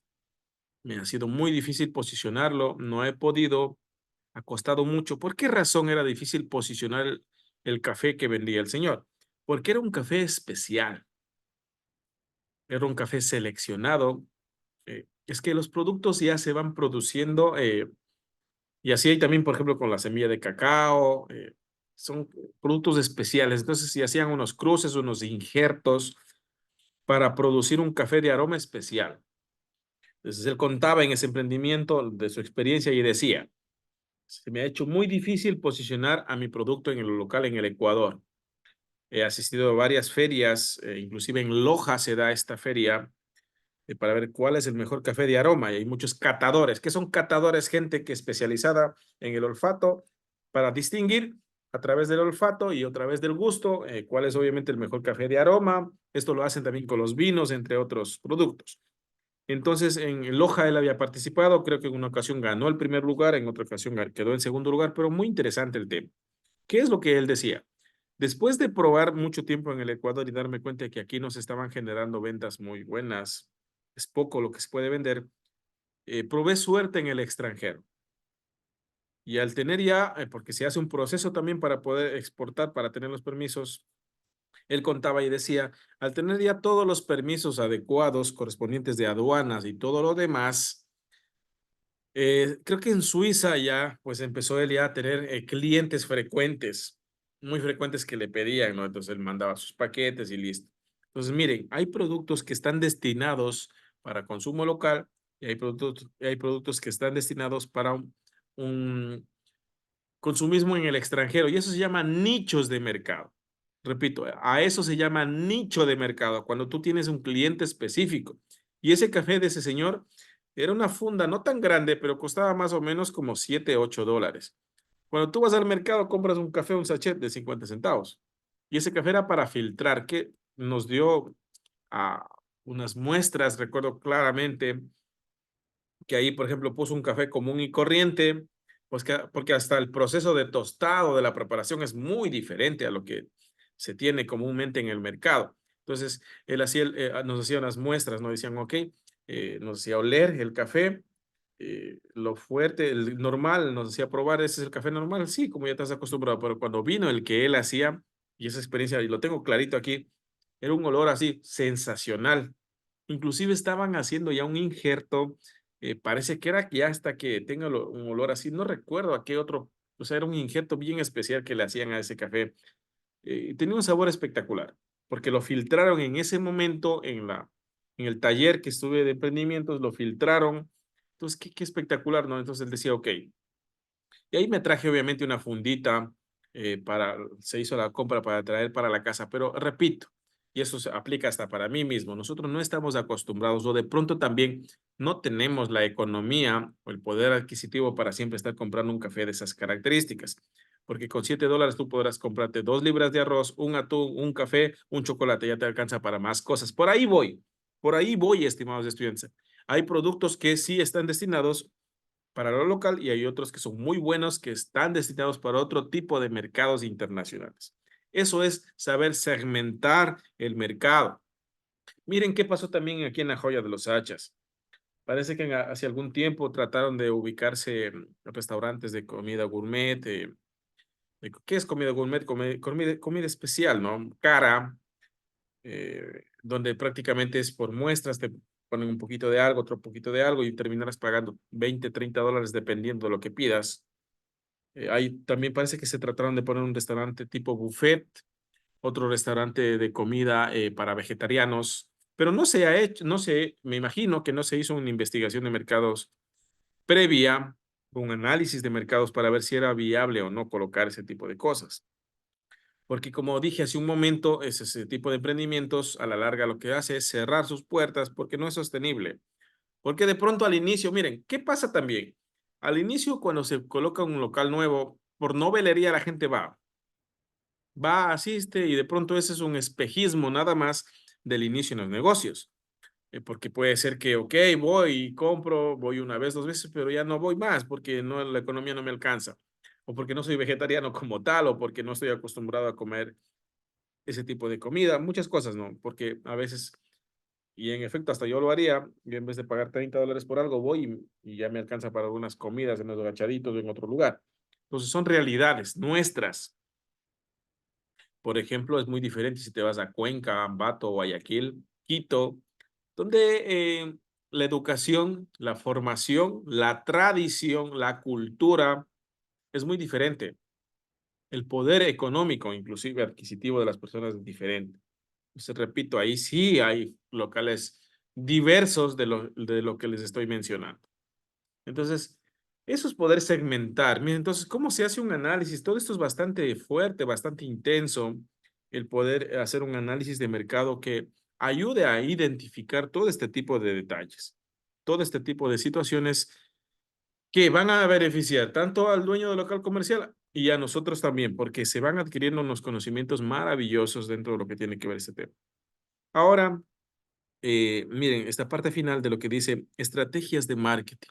Me ha sido muy difícil posicionarlo, no he podido, ha costado mucho. ¿Por qué razón era difícil posicionar el café que vendía el señor? Porque era un café especial, era un café seleccionado. Es que los productos ya se van produciendo y así hay también, por ejemplo, con la semilla de cacao, son productos especiales. Entonces, si hacían unos cruces, unos injertos para producir un café de aroma especial. Entonces, él contaba en ese emprendimiento de su experiencia y decía, se me ha hecho muy difícil posicionar a mi producto en el local en el Ecuador. He asistido a varias ferias, inclusive en Loja se da esta feria para ver cuál es el mejor café de aroma. Y hay muchos catadores. ¿Qué son catadores? Gente que especializada en el olfato para distinguir a través del olfato y a través del gusto cuál es obviamente el mejor café de aroma. Esto lo hacen también con los vinos, entre otros productos. Entonces, en Loja él había participado, creo que en una ocasión ganó el primer lugar, en otra ocasión quedó en segundo lugar, pero muy interesante el tema. ¿Qué es lo que él decía? Después de probar mucho tiempo en el Ecuador y darme cuenta de que aquí nos estaban generando ventas muy buenas, es poco lo que se puede vender, probé suerte en el extranjero. Y al tener ya, porque se hace un proceso también para poder exportar, para tener los permisos, él contaba y decía, al tener ya todos los permisos adecuados correspondientes de aduanas y todo lo demás, creo que en Suiza ya, pues empezó él ya a tener clientes frecuentes, muy frecuentes que le pedían, ¿no? Entonces él mandaba sus paquetes y listo. Entonces, miren, hay productos que están destinados para consumo local y hay productos que están destinados para un consumismo en el extranjero y eso se llama nichos de mercado. Repito, a eso se llama nicho de mercado, cuando tú tienes un cliente específico. Y ese café de ese señor era una funda no tan grande, pero costaba más o menos como $7, $8. Cuando tú vas al mercado, compras un café, un sachet de 50 centavos. Y ese café era para filtrar, que nos dio unas muestras, recuerdo claramente, que ahí, por ejemplo, puso un café común y corriente, pues porque hasta el proceso de tostado de la preparación es muy diferente a lo que se tiene comúnmente en el mercado. Entonces, él hacía, nos hacía unas muestras, nos decían, ok, nos hacía oler el café, lo fuerte, el normal, nos hacía probar, ese es el café normal, sí, como ya estás acostumbrado, pero cuando vino el que él hacía, y esa experiencia, y lo tengo clarito aquí, era un olor así sensacional. Inclusive estaban haciendo ya un injerto, parece que era que ya hasta que tenga un olor así, no recuerdo a qué otro, o sea, era un injerto bien especial que le hacían a ese café. Tenía un sabor espectacular, porque lo filtraron en ese momento en el taller que estuve de emprendimientos, lo filtraron. Entonces, qué espectacular, ¿no? Entonces él decía, ok, y ahí me traje obviamente una fundita se hizo la compra para traer para la casa, pero repito, y eso se aplica hasta para mí mismo, nosotros no estamos acostumbrados o de pronto también no tenemos la economía o el poder adquisitivo para siempre estar comprando un café de esas características, porque con $7 tú podrás comprarte 2 libras de arroz, un atún, un café, un chocolate, ya te alcanza para más cosas. Por ahí voy, estimados estudiantes. Hay productos que sí están destinados para lo local y hay otros que son muy buenos que están destinados para otro tipo de mercados internacionales. Eso es saber segmentar el mercado. Miren qué pasó también aquí en la Joya de los Hachas. Parece que hace algún tiempo trataron de ubicarse restaurantes de comida gourmet. ¿Qué es comida gourmet? Comida especial, ¿no? Cara, donde prácticamente es por muestras, te ponen un poquito de algo, otro poquito de algo y terminarás pagando $20, $30 dependiendo de lo que pidas. Ahí también parece que se trataron de poner un restaurante tipo buffet, otro restaurante de comida para vegetarianos, pero no se ha hecho, no sé, me imagino que no se hizo una investigación de mercados previa, un análisis de mercados para ver si era viable o no colocar ese tipo de cosas. Porque como dije hace un momento, ese tipo de emprendimientos a la larga lo que hace es cerrar sus puertas porque no es sostenible. Porque de pronto al inicio, miren, ¿qué pasa también? Al inicio, cuando se coloca un local nuevo, por novelería la gente va, asiste y de pronto ese es un espejismo nada más del inicio en los negocios. Porque puede ser que, ok, voy y compro, voy una vez, 2 veces, pero ya no voy más porque no, la economía no me alcanza. O porque no soy vegetariano como tal, o porque no estoy acostumbrado a comer ese tipo de comida, muchas cosas, ¿no? Porque a veces y en efecto, hasta yo lo haría. Yo en vez de pagar $30 por algo, voy y ya me alcanza para algunas comidas en los gachaditos o en otro lugar. Entonces, son realidades nuestras. Por ejemplo, es muy diferente si te vas a Cuenca, Ambato, Guayaquil, Quito, donde la educación, la formación, la tradición, la cultura es muy diferente. El poder económico, inclusive adquisitivo de las personas es diferente. Entonces, repito, ahí sí hay locales diversos de lo que les estoy mencionando. Entonces, eso es poder segmentar. Miren, entonces, ¿cómo se hace un análisis? Todo esto es bastante fuerte, bastante intenso, el poder hacer un análisis de mercado que ayude a identificar todo este tipo de detalles, todo este tipo de situaciones que van a beneficiar tanto al dueño del local comercial y a nosotros también, porque se van adquiriendo unos conocimientos maravillosos dentro de lo que tiene que ver este tema. Ahora, miren, esta parte final de lo que dice estrategias de marketing.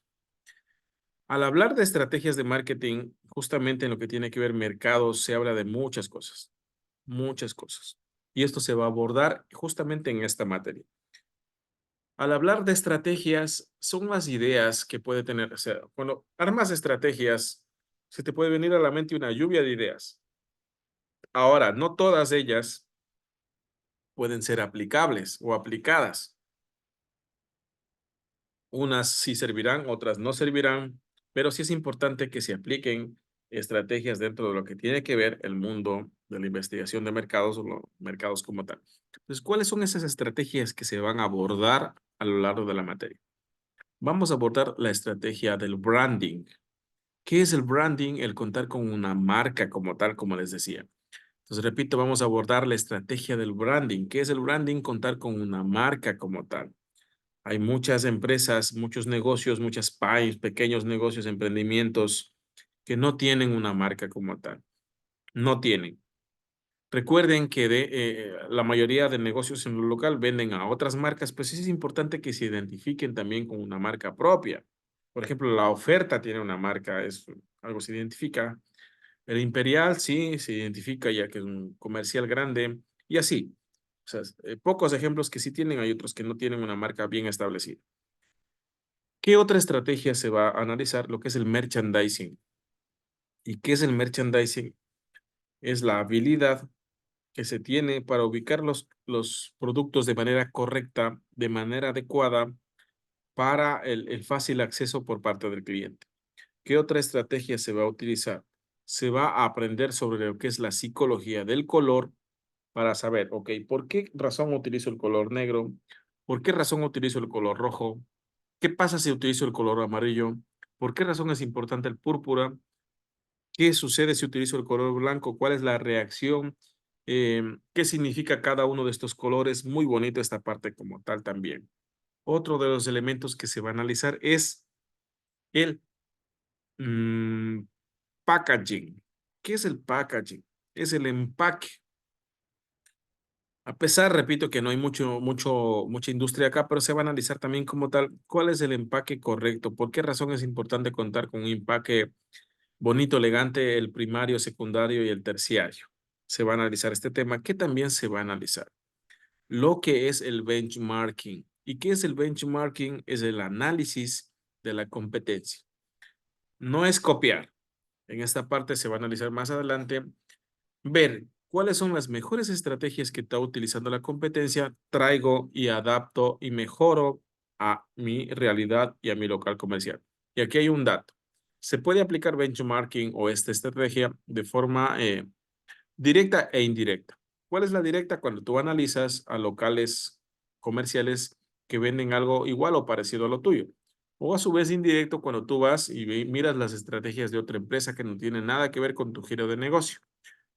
Al hablar de estrategias de marketing, justamente en lo que tiene que ver mercados, se habla de muchas cosas, muchas cosas. Y esto se va a abordar justamente en esta materia. Al hablar de estrategias, son las ideas que puede tener, o sea, cuando armas estrategias, se te puede venir a la mente una lluvia de ideas. Ahora, no todas ellas pueden ser aplicables o aplicadas. Unas sí servirán, otras no servirán, pero sí es importante que se apliquen estrategias dentro de lo que tiene que ver el mundo de la investigación de mercados o los mercados como tal. Entonces, ¿cuáles son esas estrategias que se van a abordar a lo largo de la materia? Vamos a abordar la estrategia del branding. ¿Qué es el branding? El contar con una marca como tal, como les decía. Entonces, repito, vamos a abordar la estrategia del branding. ¿Qué es el branding? Contar con una marca como tal. Hay muchas empresas, muchos negocios, muchas pymes, pequeños negocios, emprendimientos que no tienen una marca como tal. No tienen. Recuerden que la mayoría de negocios en lo local venden a otras marcas, pues sí es importante que se identifiquen también con una marca propia. Por ejemplo, la oferta tiene una marca, es algo se identifica. El Imperial sí se identifica ya que es un comercial grande y así. O sea, pocos ejemplos que sí tienen, hay otros que no tienen una marca bien establecida. ¿Qué otra estrategia se va a analizar? Lo que es el merchandising. ¿Y qué es el merchandising? Es la habilidad que se tiene para ubicar los productos de manera correcta, de manera adecuada para el fácil acceso por parte del cliente. ¿Qué otra estrategia se va a utilizar? Se va a aprender sobre lo que es la psicología del color para saber, ok, ¿por qué razón utilizo el color negro? ¿Por qué razón utilizo el color rojo? ¿Qué pasa si utilizo el color amarillo? ¿Por qué razón es importante el púrpura? ¿Qué sucede si utilizo el color blanco? ¿Cuál es la reacción? ¿Qué significa cada uno de estos colores? Muy bonito esta parte como tal también. Otro de los elementos que se va a analizar es el mm, packaging. ¿Qué es el packaging? Es el empaque. A pesar, repito, que no hay mucha industria acá, pero se va a analizar también como tal cuál es el empaque correcto. ¿Por qué razón es importante contar con un empaque bonito, elegante, el primario, secundario y el terciario? Se va a analizar este tema, que también se va a analizar lo que es el benchmarking. ¿Y qué es el benchmarking? Es el análisis de la competencia. No es copiar. En esta parte se va a analizar más adelante, ver cuáles son las mejores estrategias que está utilizando la competencia, traigo y adapto y mejoro a mi realidad y a mi local comercial. Y aquí hay un dato. Se puede aplicar benchmarking o esta estrategia de forma directa e indirecta. ¿Cuál es la directa? Cuando tú analizas a locales comerciales que venden algo igual o parecido a lo tuyo. O a su vez indirecto cuando tú vas y miras las estrategias de otra empresa que no tienen nada que ver con tu giro de negocio.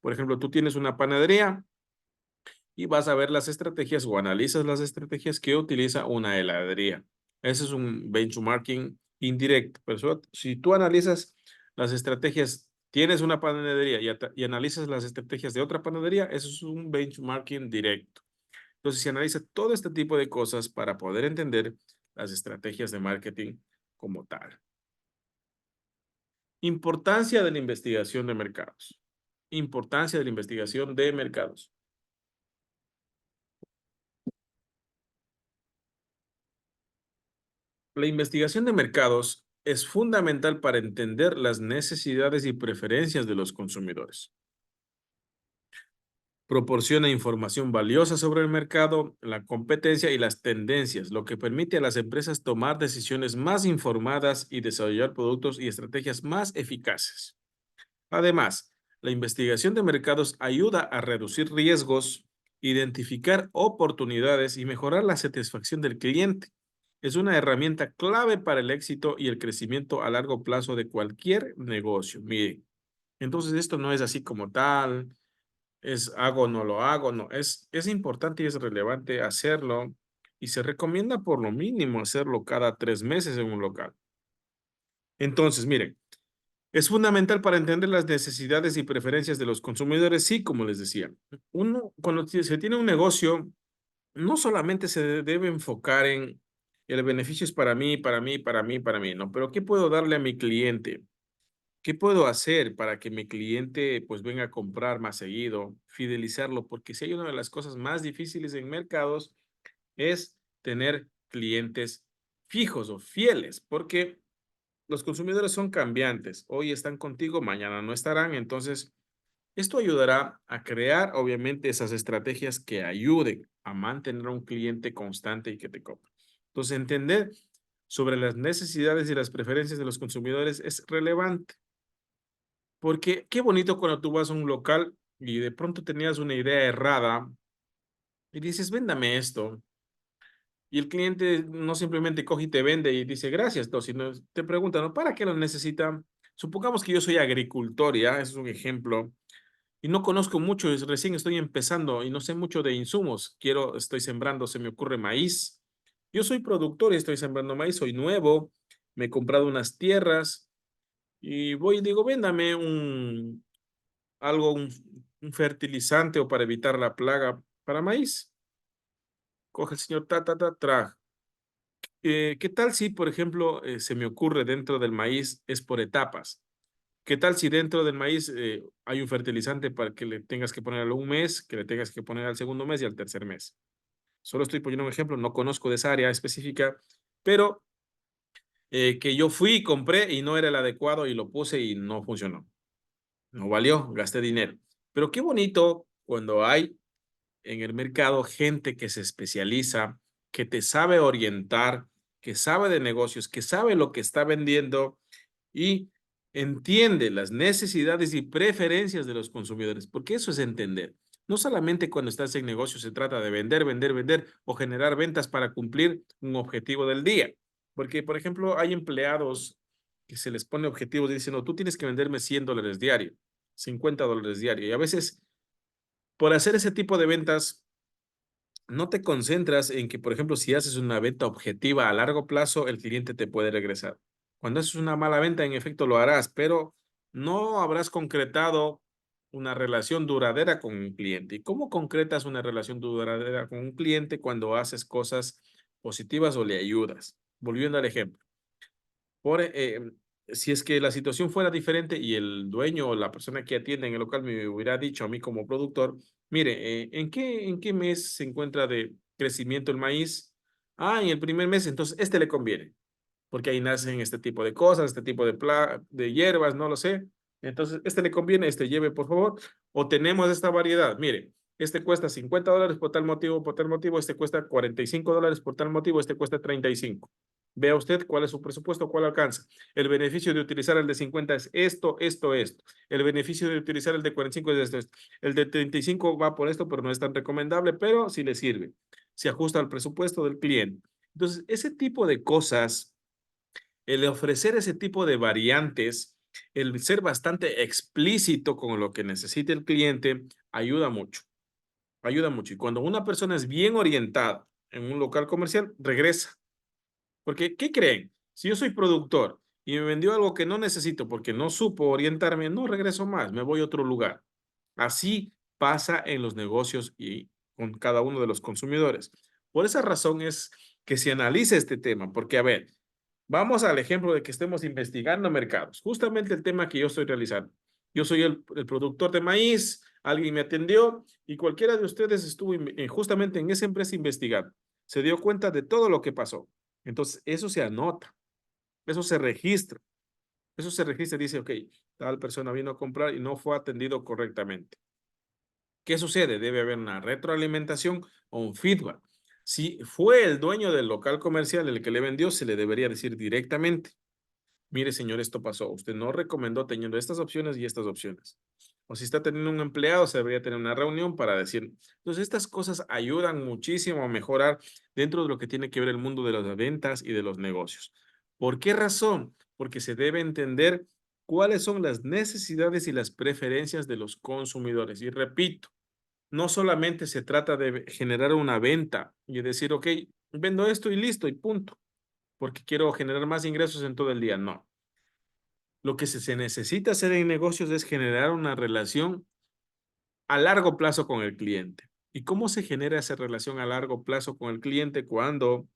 Por ejemplo, tú tienes una panadería y vas a ver las estrategias o analizas las estrategias que utiliza una heladería. Ese es un benchmarking indirecto. Pero si tú analizas las estrategias, tienes una panadería y analizas las estrategias de otra panadería, eso es un benchmarking directo. Entonces, se analiza todo este tipo de cosas para poder entender las estrategias de marketing como tal. Importancia de la investigación de mercados. Importancia de la investigación de mercados. La investigación de mercados es fundamental para entender las necesidades y preferencias de los consumidores. Proporciona información valiosa sobre el mercado, la competencia y las tendencias, lo que permite a las empresas tomar decisiones más informadas y desarrollar productos y estrategias más eficaces. Además, la investigación de mercados ayuda a reducir riesgos, identificar oportunidades y mejorar la satisfacción del cliente. Es una herramienta clave para el éxito y el crecimiento a largo plazo de cualquier negocio. Mire, entonces esto no es así como tal, es hago o no lo hago, no, es importante y es relevante hacerlo y se recomienda por lo mínimo hacerlo cada 3 meses en un local. Entonces, miren, es fundamental para entender las necesidades y preferencias de los consumidores, sí, como les decía. Uno, cuando se tiene un negocio, no solamente se debe enfocar en el beneficio es para mí, para mí, para mí, para mí, no, pero ¿qué puedo darle a mi cliente? ¿Qué puedo hacer para que mi cliente pues venga a comprar más seguido, fidelizarlo? Porque si hay una de las cosas más difíciles en mercados es tener clientes fijos o fieles, porque los consumidores son cambiantes. Hoy están contigo, mañana no estarán. Entonces, esto ayudará a crear, obviamente, esas estrategias que ayuden a mantener a un cliente constante y que te compre. Entonces, entender sobre las necesidades y las preferencias de los consumidores es relevante, porque qué bonito cuando tú vas a un local y de pronto tenías una idea errada y dices, véndame esto. Y el cliente no simplemente coge y te vende y dice gracias, no, sino te pregunta, ¿no? ¿Para qué lo necesita? Supongamos que yo soy agricultor, ya, ese es un ejemplo, y no conozco mucho, recién estoy empezando y no sé mucho de insumos. Estoy sembrando, se me ocurre maíz. Yo soy productor y estoy sembrando maíz, soy nuevo, me he comprado unas tierras y voy y digo, véndame algo, un fertilizante o para evitar la plaga para maíz. Coge el señor, traje. ¿Qué tal si, por ejemplo, se me ocurre dentro del maíz es por etapas? ¿Qué tal si dentro del maíz hay un fertilizante para que le tengas que poner al un mes, que le tengas que poner al segundo mes y al tercer mes? Solo estoy poniendo un ejemplo, no conozco de esa área específica, pero que yo fui y compré y no era el adecuado y lo puse y no funcionó. No valió, gasté dinero. Pero qué bonito cuando hay en el mercado gente que se especializa, que te sabe orientar, que sabe de negocios, que sabe lo que está vendiendo y entiende las necesidades y preferencias de los consumidores, porque eso es entender. No solamente cuando estás en negocio se trata de vender, vender, vender o generar ventas para cumplir un objetivo del día. Porque, por ejemplo, hay empleados que se les pone objetivos y dicen, no, tú tienes que venderme $100 diario, $50 diario. Y a veces, por hacer ese tipo de ventas, no te concentras en que, por ejemplo, si haces una venta objetiva a largo plazo, el cliente te puede regresar. Cuando haces una mala venta, en efecto lo harás, pero no habrás concretado una relación duradera con un cliente. ¿Y cómo concretas una relación duradera con un cliente cuando haces cosas positivas o le ayudas? Volviendo al ejemplo. Por, si es que la situación fuera diferente y el dueño o la persona que atiende en el local me hubiera dicho a mí como productor, mire, en qué mes se encuentra de crecimiento el maíz? Ah, en el primer mes, entonces este le conviene, porque ahí nacen este tipo de cosas, este tipo de hierbas, no lo sé. Entonces, este le conviene, este lleve, por favor. O tenemos esta variedad, mire, este cuesta $50 por tal motivo, este cuesta $45 por tal motivo, este cuesta 35. Vea usted cuál es su presupuesto, cuál alcanza. El beneficio de utilizar el de 50 es esto, esto, esto. El beneficio de utilizar el de 45 es esto, esto. El de 35 va por esto, pero no es tan recomendable, pero sí le sirve. Se ajusta al presupuesto del cliente. Entonces, ese tipo de cosas, el ofrecer ese tipo de variantes, el ser bastante explícito con lo que necesita el cliente, ayuda mucho, ayuda mucho. Y cuando una persona es bien orientada en un local comercial, regresa. Porque, ¿qué creen? Si yo soy productor y me vendió algo que no necesito porque no supo orientarme, no regreso más, me voy a otro lugar. Así pasa en los negocios y con cada uno de los consumidores. Por esa razón es que se analice este tema, porque a ver, vamos al ejemplo de que estemos investigando mercados, justamente el tema que yo estoy realizando. Yo soy el productor de maíz, alguien me atendió y cualquiera de ustedes estuvo justamente en esa empresa investigando. Se dio cuenta de todo lo que pasó. Entonces, eso se anota, eso se registra, eso se registra y dice, ok, tal persona vino a comprar y no fue atendido correctamente. ¿Qué sucede? Debe haber una retroalimentación o un feedback. Si fue el dueño del local comercial el que le vendió, se le debería decir directamente, mire señor, esto pasó, usted no recomendó teniendo estas opciones y estas opciones. O si está teniendo un empleado, se debería tener una reunión para decir. Entonces, estas cosas ayudan muchísimo a mejorar dentro de lo que tiene que ver el mundo de las ventas y de los negocios. ¿Por qué razón? Porque se debe entender cuáles son las necesidades y las preferencias de los consumidores. Y repito, no solamente se trata de generar una venta y decir, ok, vendo esto y listo y punto, porque quiero generar más ingresos en todo el día. No. Lo que se necesita hacer en negocios es generar una relación a largo plazo con el cliente. ¿Y cómo se genera esa relación a largo plazo con el cliente cuando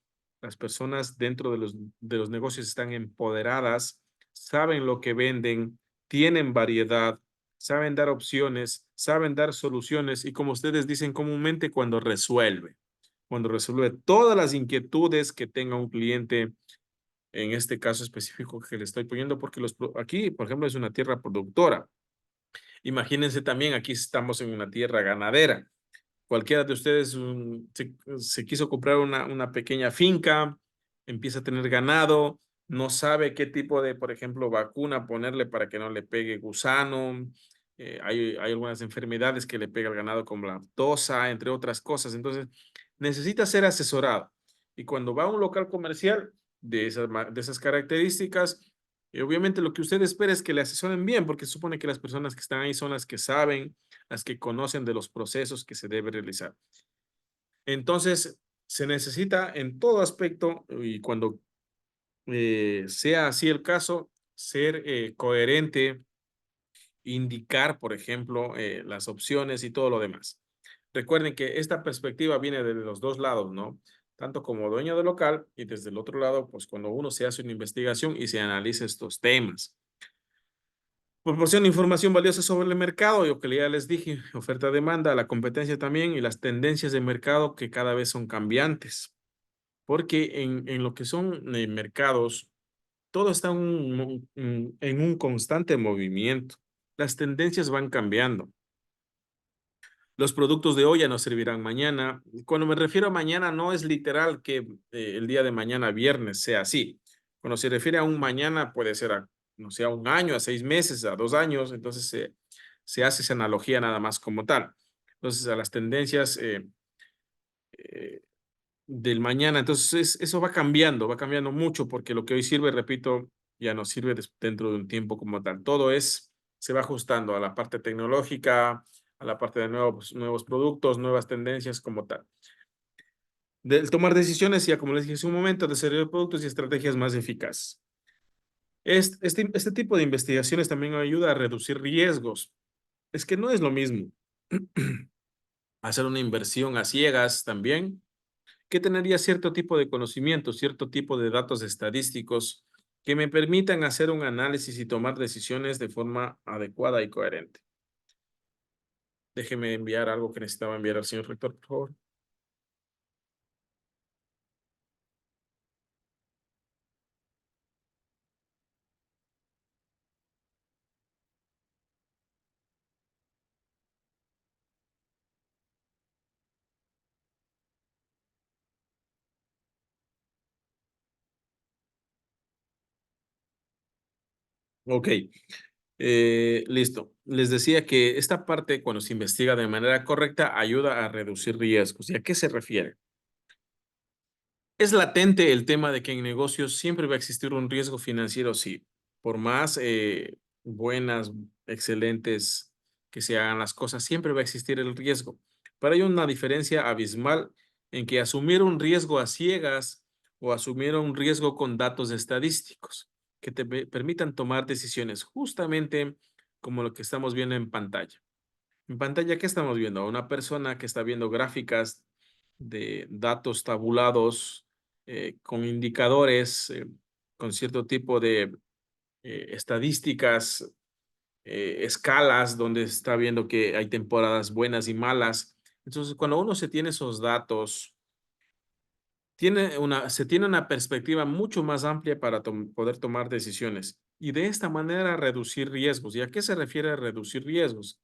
las personas dentro de los negocios están empoderadas, saben lo que venden, tienen variedad, saben dar opciones, saben dar soluciones y como ustedes dicen comúnmente, cuando resuelve todas las inquietudes que tenga un cliente en este caso específico que le estoy poniendo, porque aquí, por ejemplo, es una tierra productora. Imagínense también, aquí estamos en una tierra ganadera. Cualquiera de ustedes se quiso comprar una pequeña finca, empieza a tener ganado, no sabe qué tipo de, por ejemplo, vacuna ponerle para que no le pegue gusano. Hay algunas enfermedades que le pega al ganado como la tosa, entre otras cosas. Entonces, necesita ser asesorado. Y cuando va a un local comercial de esas características, Y obviamente lo que usted espera es que le asesoren bien, porque se supone que las personas que están ahí son las que saben, las que conocen de los procesos que se debe realizar. Entonces, se necesita en todo aspecto, y cuando sea así el caso, ser coherente, indicar, por ejemplo, las opciones y todo lo demás. Recuerden que esta perspectiva viene de los dos lados, ¿no? Tanto como dueño de local y desde el otro lado, pues cuando uno se hace una investigación y se analiza estos temas. Proporciona información valiosa sobre el mercado, y lo que ya les dije, oferta-demanda, la competencia también y las tendencias de mercado que cada vez son cambiantes. Porque en lo que son mercados, todo está en un constante movimiento. Las tendencias van cambiando. Los productos de hoy ya no servirán mañana. Cuando me refiero a mañana, no es literal que el día de mañana, viernes, sea así. Cuando se refiere a un mañana, puede ser a, no sé, a un año, a 6 meses, a 2 años. Entonces se hace esa analogía nada más como tal. Entonces, a las tendencias eh, del mañana. Entonces, eso va cambiando mucho, porque lo que hoy sirve, repito, ya no sirve dentro de un tiempo como tal. Todo se va ajustando a la parte tecnológica, a la parte de nuevos productos, nuevas tendencias como tal. Del tomar decisiones, ya como les dije hace un momento, desarrollar productos y estrategias más eficaces. Este tipo de investigaciones también ayuda a reducir riesgos. Es que no es lo mismo hacer una inversión a ciegas también, que tendría cierto tipo de conocimiento, cierto tipo de datos estadísticos que me permitan hacer un análisis y tomar decisiones de forma adecuada y coherente. Déjeme enviar algo que necesitaba enviar al señor rector, por favor. Ok, listo. Les decía que esta parte, cuando se investiga de manera correcta, ayuda a reducir riesgos. ¿Y a qué se refiere? Es latente el tema de que en negocios siempre va a existir un riesgo financiero, sí. Por más buenas, excelentes que se hagan las cosas, siempre va a existir el riesgo. Pero hay una diferencia abismal en que asumir un riesgo a ciegas o asumir un riesgo con datos estadísticos que te permitan tomar decisiones justamente como lo que estamos viendo en pantalla. En pantalla, ¿qué estamos viendo? A una persona que está viendo gráficas de datos tabulados con indicadores, con cierto tipo de estadísticas, escalas, donde está viendo que hay temporadas buenas y malas. Entonces, cuando uno se tiene esos datos, se tiene una perspectiva mucho más amplia para poder tomar decisiones y de esta manera reducir riesgos. ¿Y a qué se refiere a reducir riesgos?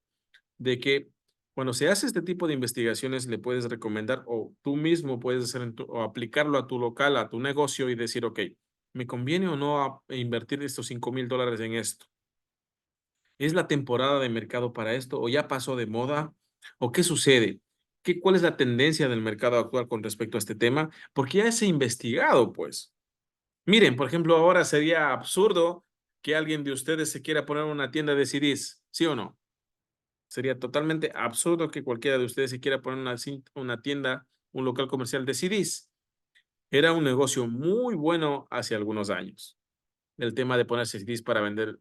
De que cuando se hace este tipo de investigaciones le puedes recomendar o tú mismo puedes hacer o aplicarlo a tu local, a tu negocio y decir, ok, ¿me conviene o no invertir estos $5,000 en esto? ¿Es la temporada de mercado para esto o ya pasó de moda? ¿O qué sucede? ¿Cuál es la tendencia del mercado actual con respecto a este tema? Porque ya se ha investigado, pues. Miren, por ejemplo, ahora sería absurdo que alguien de ustedes se quiera poner una tienda de CDs, ¿sí o no? Sería totalmente absurdo que cualquiera de ustedes se quiera poner una tienda, un local comercial de CDs. Era un negocio muy bueno hace algunos años. El tema de ponerse CDs para vender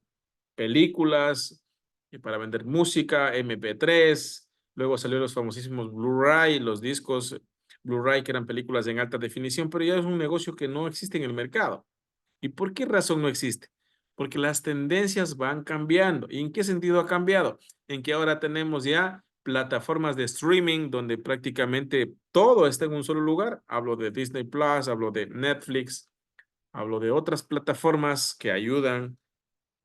películas y para vender música, MP3. Luego salieron los famosísimos Blu-ray, los discos Blu-ray que eran películas en alta definición, pero ya es un negocio que no existe en el mercado. ¿Y por qué razón no existe? Porque las tendencias van cambiando. ¿Y en qué sentido ha cambiado? En que ahora tenemos ya plataformas de streaming donde prácticamente todo está en un solo lugar. Hablo de Disney Plus, hablo de Netflix, hablo de otras plataformas que ayudan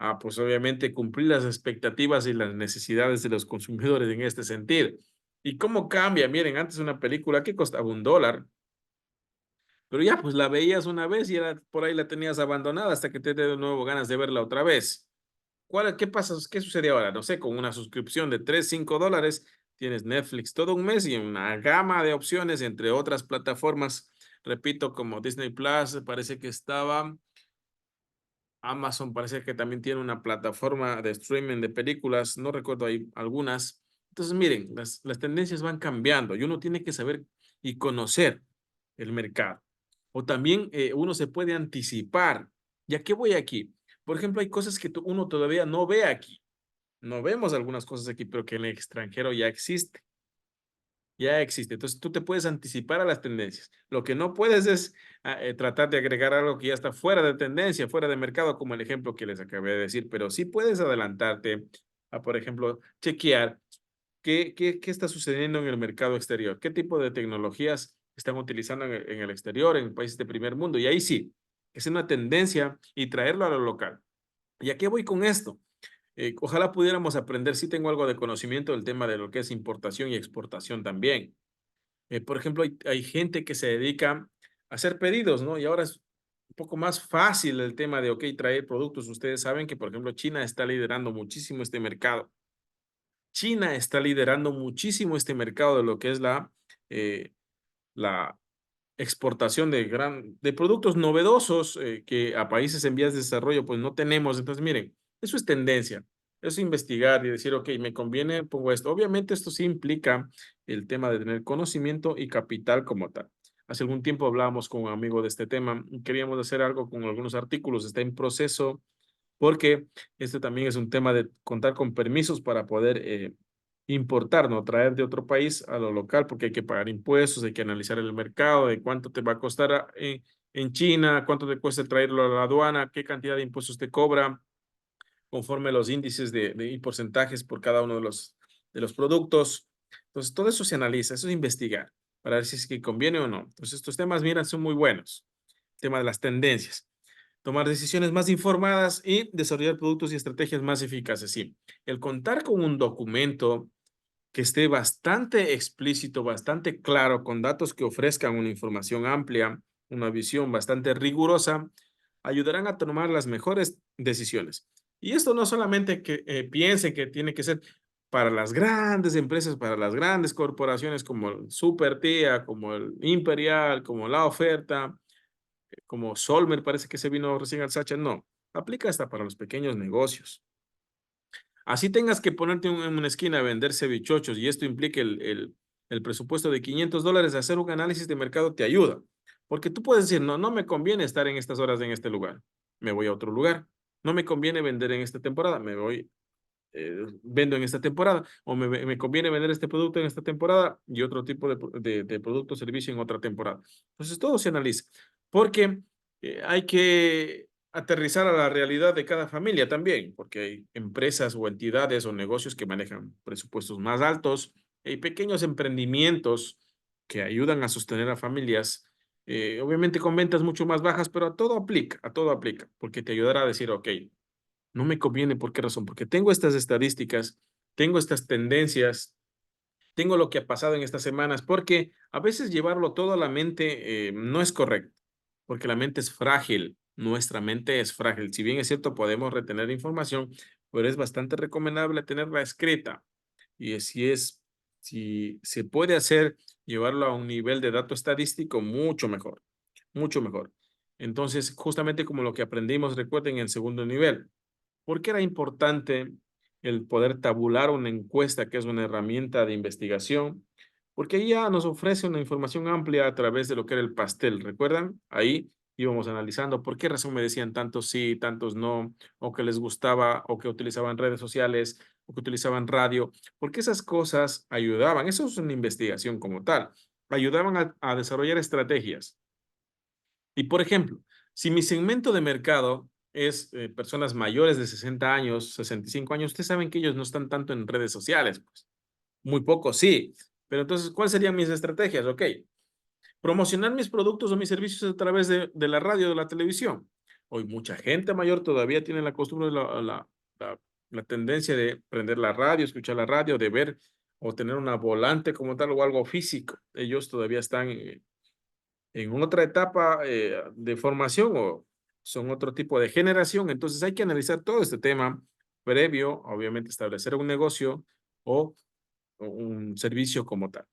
a, pues obviamente, cumplir las expectativas y las necesidades de los consumidores en este sentido. ¿Y cómo cambia? Miren, antes una película que costaba $1, pero ya, pues la veías una vez y era, por ahí la tenías abandonada hasta que te dé de nuevo ganas de verla otra vez. ¿Qué pasa? ¿Qué sucede ahora? No sé, con una suscripción de $3, $5, tienes Netflix todo un mes y una gama de opciones, entre otras plataformas, repito, como Disney Plus, parece que estaba Amazon parece que también tiene una plataforma de streaming de películas, no recuerdo ahí algunas. Entonces, miren, las tendencias van cambiando y uno tiene que saber y conocer el mercado. O también uno se puede anticipar. ¿Y a qué voy aquí? Por ejemplo, hay cosas que uno todavía no ve aquí. No vemos algunas cosas aquí, pero que en el extranjero ya existe. Ya existe. Entonces tú te puedes anticipar a las tendencias. Lo que no puedes es tratar de agregar algo que ya está fuera de tendencia, fuera de mercado, como el ejemplo que les acabé de decir, pero sí puedes adelantarte a, por ejemplo, chequear qué está sucediendo en el mercado exterior, qué tipo de tecnologías están utilizando en el exterior, en países de primer mundo. Y ahí sí, es una tendencia y traerlo a lo local. ¿Y a qué voy con esto? Ojalá pudiéramos aprender, sí tengo algo de conocimiento del tema de lo que es importación y exportación también. Por ejemplo, hay gente que se dedica a hacer pedidos, ¿no? Y ahora es un poco más fácil el tema de, ok, traer productos. Ustedes saben que, por ejemplo, China está liderando muchísimo este mercado. China está liderando muchísimo este mercado de lo que es la exportación de productos novedosos que a países en vías de desarrollo pues no tenemos. Entonces, miren, eso es tendencia. Eso es investigar y decir, ok, me conviene, pongo esto. Obviamente esto sí implica el tema de tener conocimiento y capital como tal. Hace algún tiempo hablábamos con un amigo de este tema y queríamos hacer algo con algunos artículos. Está en proceso porque este también es un tema de contar con permisos para poder importar, ¿no? Traer de otro país a lo local, porque hay que pagar impuestos, hay que analizar el mercado, de cuánto te va a costar en China, cuánto te cuesta traerlo a la aduana, qué cantidad de impuestos te cobra, conforme los índices y porcentajes por cada uno de los productos. Entonces, todo eso se analiza, eso es investigar, para ver si es que conviene o no. Entonces, estos temas, mira, son muy buenos. El tema de las tendencias, tomar decisiones más informadas y desarrollar productos y estrategias más eficaces. Sí, el contar con un documento que esté bastante explícito, bastante claro, con datos que ofrezcan una información amplia, una visión bastante rigurosa, ayudarán a tomar las mejores decisiones. Y esto no solamente que piense que tiene que ser para las grandes empresas, para las grandes corporaciones como el Super Tía, como el Imperial, como La Oferta, como Solmer parece que se vino recién al Sacha, no, aplica hasta para los pequeños negocios. Así tengas que ponerte en una esquina a vender cevichochos y esto implique el presupuesto de $500, hacer un análisis de mercado te ayuda. Porque tú puedes decir, no, no me conviene estar en estas horas en este lugar, me voy a otro lugar. No me conviene vender en esta temporada, me voy vendo en esta temporada o me conviene vender este producto en esta temporada y otro tipo de producto o servicio en otra temporada. Entonces, todo se analiza porque hay que aterrizar a la realidad de cada familia también, porque hay empresas o entidades o negocios que manejan presupuestos más altos, hay pequeños emprendimientos que ayudan a sostener a familias. Obviamente con ventas mucho más bajas, pero a todo aplica, porque te ayudará a decir, ok, no me conviene, ¿por qué razón? Porque tengo estas estadísticas, tengo estas tendencias, tengo lo que ha pasado en estas semanas, porque a veces llevarlo todo a la mente no es correcto, porque la mente es frágil, nuestra mente es frágil. Si bien es cierto, podemos retener información, pero es bastante recomendable tenerla escrita. Y si se puede hacer, llevarlo a un nivel de dato estadístico, mucho mejor, mucho mejor. Entonces, justamente como lo que aprendimos, recuerden, en el segundo nivel. ¿Por qué era importante el poder tabular una encuesta, que es una herramienta de investigación? Porque ahí ya nos ofrece una información amplia a través de lo que era el pastel, ¿recuerdan? Ahí íbamos analizando por qué razón me decían tantos sí, tantos no, o que les gustaba, o que utilizaban redes sociales, o que utilizaban radio, porque esas cosas ayudaban, eso es una investigación como tal, ayudaban a desarrollar estrategias. Y por ejemplo, si mi segmento de mercado es personas mayores de 60 años, 65 años, ustedes saben que ellos no están tanto en redes sociales, pues muy pocos sí. Pero entonces, ¿cuáles serían mis estrategias? Ok, promocionar mis productos o mis servicios a través de la radio o de la televisión. Hoy mucha gente mayor todavía tiene la costumbre, la tendencia de prender la radio, escuchar la radio, de ver o tener una volante como tal o algo físico. Ellos todavía están en otra etapa de formación o son otro tipo de generación. Entonces hay que analizar todo este tema previo, obviamente establecer un negocio o un servicio como tal.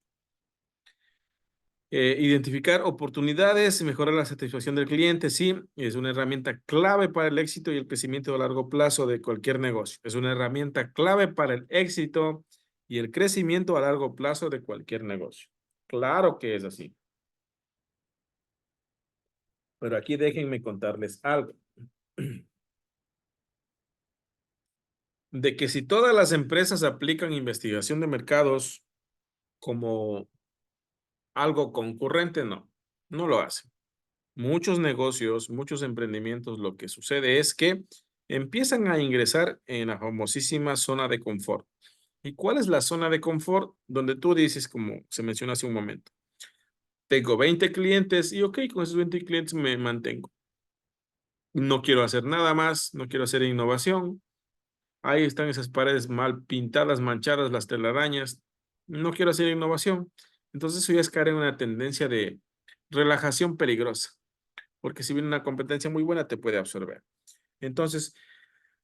Identificar oportunidades y mejorar la satisfacción del cliente, sí, es una herramienta clave para el éxito y el crecimiento a largo plazo de cualquier negocio. Es una herramienta clave para el éxito y el crecimiento a largo plazo de cualquier negocio. Claro que es así. Pero aquí déjenme contarles algo. De que si todas las empresas aplican investigación de mercados como algo concurrente, no, no lo hacen. Muchos negocios, muchos emprendimientos, lo que sucede es que empiezan a ingresar en la famosísima zona de confort. ¿Y cuál es la zona de confort? Donde tú dices, como se mencionó hace un momento, tengo 20 clientes y ok, con esos 20 clientes me mantengo. No quiero hacer nada más, no quiero hacer innovación. Ahí están esas paredes mal pintadas, manchadas, las telarañas. No quiero hacer innovación. Entonces eso ya es caer en una tendencia de relajación peligrosa, porque si viene una competencia muy buena te puede absorber. Entonces,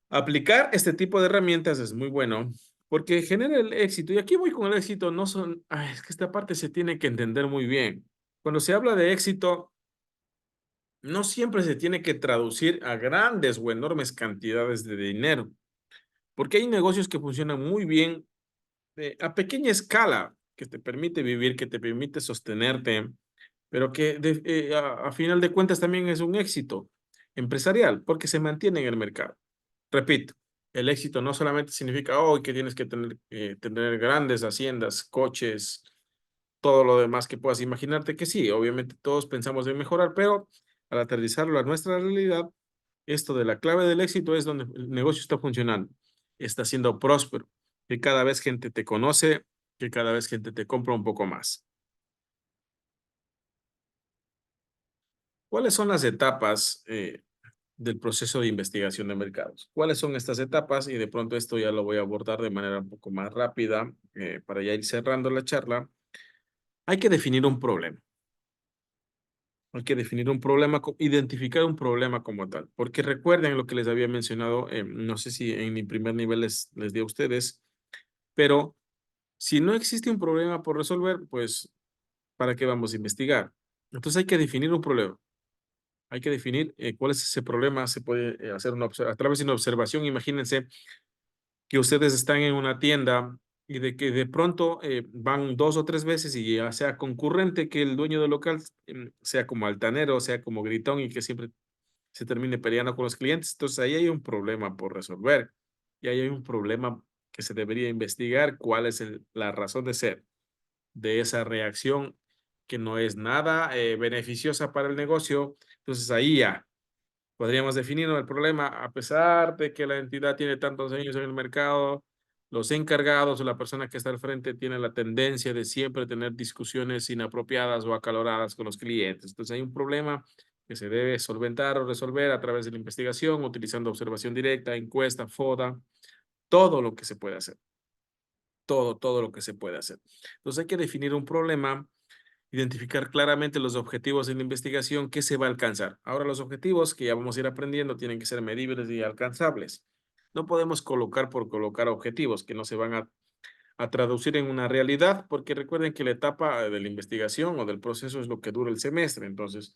aplicar este tipo de herramientas es muy bueno porque genera el éxito. Y aquí voy con el éxito, no son, ay, es que esta parte se tiene que entender muy bien. Cuando se habla de éxito, no siempre se tiene que traducir a grandes o enormes cantidades de dinero, porque hay negocios que funcionan muy bien a pequeña escala, que te permite vivir, que te permite sostenerte, pero que a final de cuentas también es un éxito empresarial, porque se mantiene en el mercado. Repito, el éxito no solamente significa hoy que tienes que tener grandes haciendas, coches, todo lo demás que puedas imaginarte que sí, obviamente todos pensamos en mejorar, pero al aterrizarlo a nuestra realidad, esto de la clave del éxito es donde el negocio está funcionando, está siendo próspero, que cada vez gente te conoce, que cada vez gente te compra un poco más. ¿Cuáles son las etapas del proceso de investigación de mercados? ¿Cuáles son estas etapas? Y de pronto esto ya lo voy a abordar de manera un poco más rápida para ya ir cerrando la charla. Hay que definir un problema. Hay que definir un problema, identificar un problema como tal. Porque recuerden lo que les había mencionado, no sé si en mi primer nivel les di a ustedes, pero si no existe un problema por resolver, pues, ¿para qué vamos a investigar? Entonces hay que definir un problema. Hay que definir cuál es ese problema. Se puede hacer a través de una observación. Imagínense que ustedes están en una tienda y de que de pronto van 2 o 3 veces y ya sea concurrente que el dueño del local sea como altanero, sea como gritón y que siempre se termine peleando con los clientes. Entonces ahí hay un problema por resolver y ahí hay un problema que se debería investigar cuál es la razón de ser de esa reacción que no es nada beneficiosa para el negocio. Entonces ahí ya podríamos definir el problema, a pesar de que la entidad tiene tantos años en el mercado, los encargados o la persona que está al frente tiene la tendencia de siempre tener discusiones inapropiadas o acaloradas con los clientes. Entonces hay un problema que se debe solventar o resolver a través de la investigación, utilizando observación directa, encuesta, FODA, todo lo que se puede hacer, todo lo que se puede hacer. Entonces hay que definir un problema, identificar claramente los objetivos en la investigación que se va a alcanzar. Ahora, los objetivos que ya vamos a ir aprendiendo tienen que ser medibles y alcanzables. No podemos colocar por colocar objetivos que no se van a traducir en una realidad, porque recuerden que la etapa de la investigación o del proceso es lo que dura el semestre. Entonces,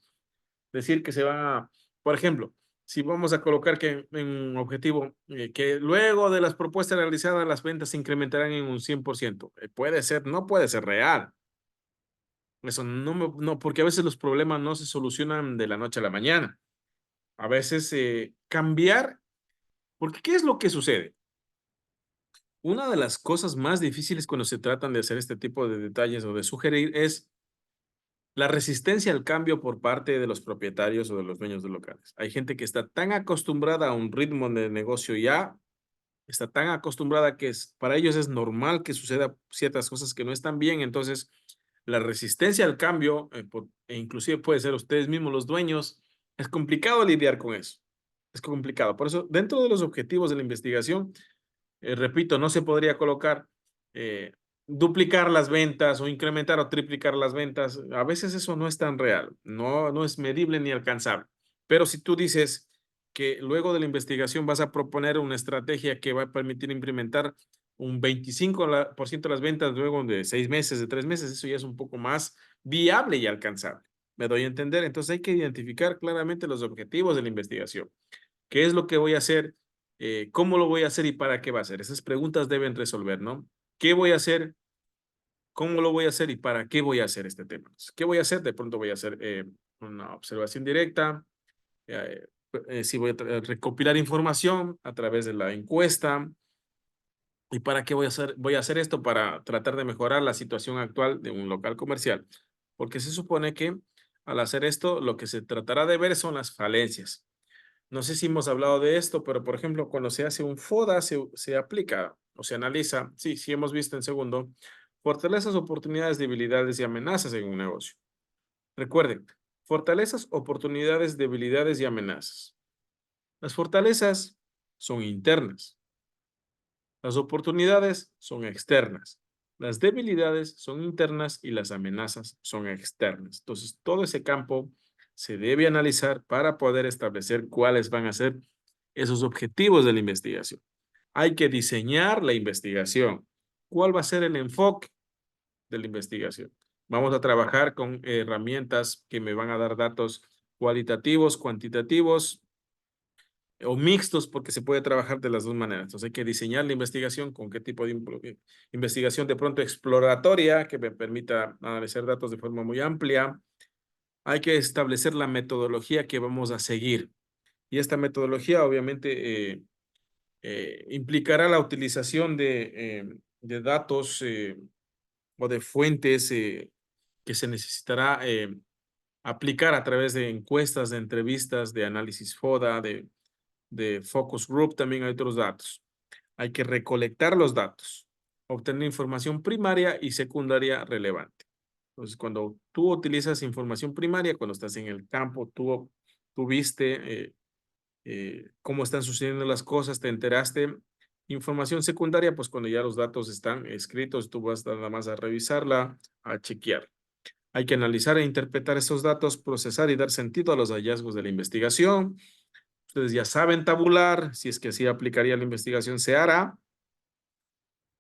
decir que se van a, por ejemplo, si vamos a colocar que en un objetivo que luego de las propuestas realizadas las ventas se incrementarán en un 100%, puede ser, no puede ser real. Eso no, porque a veces los problemas no se solucionan de la noche a la mañana. A veces cambiar, porque ¿qué es lo que sucede? Una de las cosas más difíciles cuando se tratan de hacer este tipo de detalles o de sugerir es la resistencia al cambio por parte de los propietarios o de los dueños de locales. Hay gente que está tan acostumbrada a un ritmo de negocio ya, está tan acostumbrada que para ellos es normal que suceda ciertas cosas que no están bien. Entonces, la resistencia al cambio, e inclusive puede ser ustedes mismos los dueños, es complicado lidiar con eso. Es complicado. Por eso, dentro de los objetivos de la investigación, repito, no se podría colocar duplicar las ventas o incrementar o triplicar las ventas. A veces eso no es tan real, no es medible ni alcanzable. Pero si tú dices que luego de la investigación vas a proponer una estrategia que va a permitir implementar un 25% de las ventas luego de 6 meses, de 3 meses, eso ya es un poco más viable y alcanzable. ¿Me doy a entender? Entonces hay que identificar claramente los objetivos de la investigación. ¿Qué es lo que voy a hacer? ¿Cómo lo voy a hacer y para qué va a ser? Esas preguntas deben resolver, ¿no? ¿Qué voy a hacer? ¿Cómo lo voy a hacer y para qué voy a hacer este tema? ¿Qué voy a hacer? De pronto voy a hacer una observación directa, si voy a recopilar información a través de la encuesta. ¿Y para qué voy a hacer? Voy a hacer esto para tratar de mejorar la situación actual de un local comercial. Porque se supone que al hacer esto, lo que se tratará de ver son las falencias. No sé si hemos hablado de esto, pero por ejemplo, cuando se hace un FODA, se aplica o se analiza, sí, hemos visto en segundo, fortalezas, oportunidades, debilidades y amenazas en un negocio. Recuerden, fortalezas, oportunidades, debilidades y amenazas. Las fortalezas son internas, las oportunidades son externas, las debilidades son internas y las amenazas son externas. Entonces, todo ese campo se debe analizar para poder establecer cuáles van a ser esos objetivos de la investigación. Hay que diseñar la investigación. ¿Cuál va a ser el enfoque de la investigación? Vamos a trabajar con herramientas que me van a dar datos cualitativos, cuantitativos o mixtos, porque se puede trabajar de las dos maneras. Entonces hay que diseñar la investigación con qué tipo de investigación de pronto exploratoria que me permita analizar datos de forma muy amplia. Hay que establecer la metodología que vamos a seguir. Y esta metodología obviamente implicará la utilización de datos o de fuentes que se necesitará aplicar a través de encuestas, de entrevistas, de análisis FODA, de focus group, también hay otros datos. Hay que recolectar los datos, obtener información primaria y secundaria relevante. Entonces, cuando tú utilizas información primaria, cuando estás en el campo, tú viste cómo están sucediendo las cosas, te enteraste. Información secundaria, pues cuando ya los datos están escritos, tú vas nada más a revisarla, a chequear. Hay que analizar e interpretar esos datos, procesar y dar sentido a los hallazgos de la investigación. Ustedes ya saben tabular, si es que así aplicaría la investigación, se hará.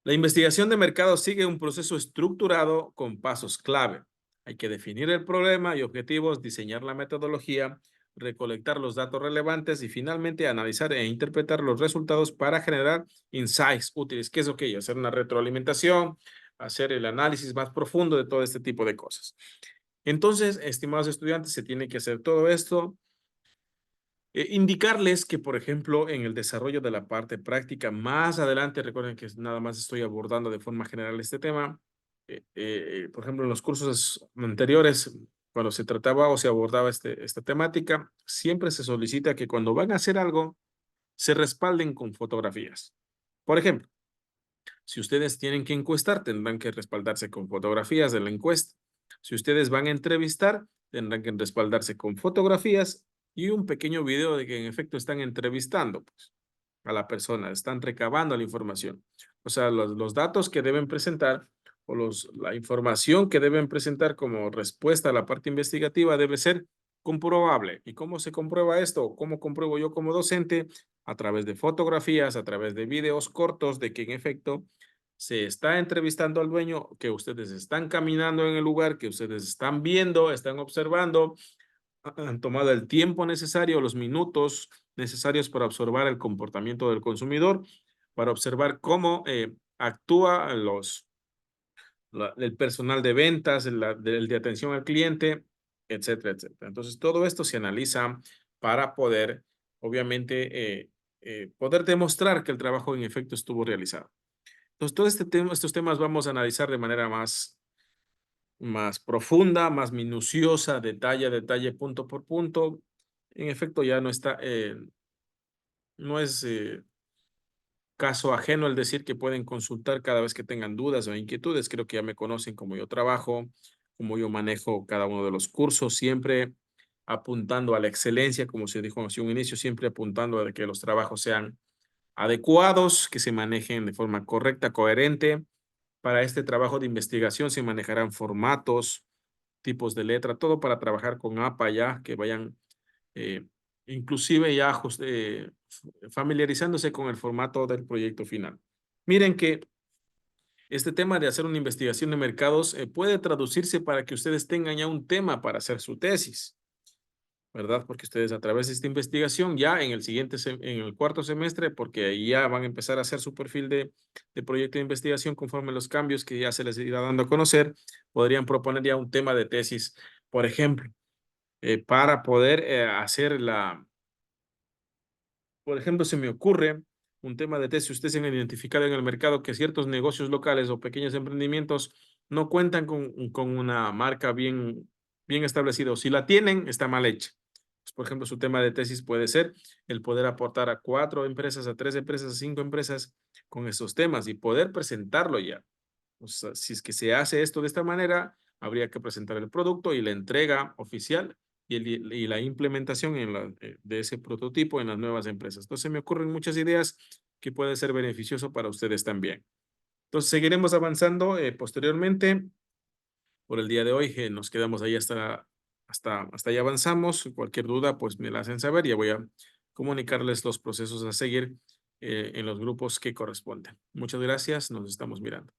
La investigación de mercado sigue un proceso estructurado con pasos clave. Hay que definir el problema y objetivos, diseñar la metodología, recolectar los datos relevantes y finalmente analizar e interpretar los resultados para generar insights útiles. ¿Qué es lo que es? Hacer una retroalimentación, hacer el análisis más profundo de todo este tipo de cosas. Entonces, estimados estudiantes, se tiene que hacer todo esto. Indicarles que, por ejemplo, en el desarrollo de la parte práctica, más adelante, recuerden que nada más estoy abordando de forma general este tema. Por ejemplo, en los cursos anteriores, cuando se trataba o se abordaba esta temática, siempre se solicita que cuando van a hacer algo, se respalden con fotografías. Por ejemplo, si ustedes tienen que encuestar, tendrán que respaldarse con fotografías de la encuesta. Si ustedes van a entrevistar, tendrán que respaldarse con fotografías y un pequeño video de que en efecto están entrevistando pues, a la persona, están recabando la información. O sea, los datos que deben presentar o la información que deben presentar como respuesta a la parte investigativa debe ser comprobable. ¿Y cómo se comprueba esto? ¿Cómo compruebo yo como docente? A través de fotografías, a través de videos cortos de que en efecto se está entrevistando al dueño, que ustedes están caminando en el lugar, que ustedes están viendo, están observando, han tomado el tiempo necesario, los minutos necesarios para observar el comportamiento del consumidor, para observar cómo actúa el personal de ventas, el de atención al cliente, etcétera, etcétera. Entonces, todo esto se analiza para poder, obviamente, poder demostrar que el trabajo en efecto estuvo realizado. Entonces, todo estos temas vamos a analizar de manera más profunda, más minuciosa, detalle a detalle, punto por punto. En efecto, ya no es caso ajeno el decir que pueden consultar cada vez que tengan dudas o inquietudes. Creo que ya me conocen cómo yo trabajo, cómo yo manejo cada uno de los cursos, siempre apuntando a la excelencia, como se dijo hace un inicio, siempre apuntando a que los trabajos sean adecuados, que se manejen de forma correcta, coherente. Para este trabajo de investigación se manejarán formatos, tipos de letra, todo para trabajar con APA ya, que vayan eh, inclusive ya familiarizándose con el formato del proyecto final. Miren que este tema de hacer una investigación de mercados puede traducirse para que ustedes tengan ya un tema para hacer su tesis, ¿verdad? Porque ustedes a través de esta investigación ya en el en el cuarto semestre, porque ahí ya van a empezar a hacer su perfil de proyecto de investigación conforme los cambios que ya se les irá dando a conocer, podrían proponer ya un tema de tesis, por ejemplo, para poder hacer por ejemplo, se me ocurre un tema de tesis. Ustedes han identificado en el mercado que ciertos negocios locales o pequeños emprendimientos no cuentan con una marca bien establecida, o si la tienen, está mal hecha. Pues, por ejemplo, su tema de tesis puede ser el poder aportar a 4 empresas, a 3 empresas, a 5 empresas con estos temas y poder presentarlo ya. O sea, si es que se hace esto de esta manera, habría que presentar el producto y la entrega oficial y la implementación de ese prototipo en las nuevas empresas. Entonces, me ocurren muchas ideas que puede ser beneficioso para ustedes también. Entonces, seguiremos avanzando posteriormente. Por el día de hoy nos quedamos ahí hasta ahí avanzamos. Cualquier duda, pues me la hacen saber. Ya voy a comunicarles los procesos a seguir en los grupos que corresponden. Muchas gracias. Nos estamos mirando.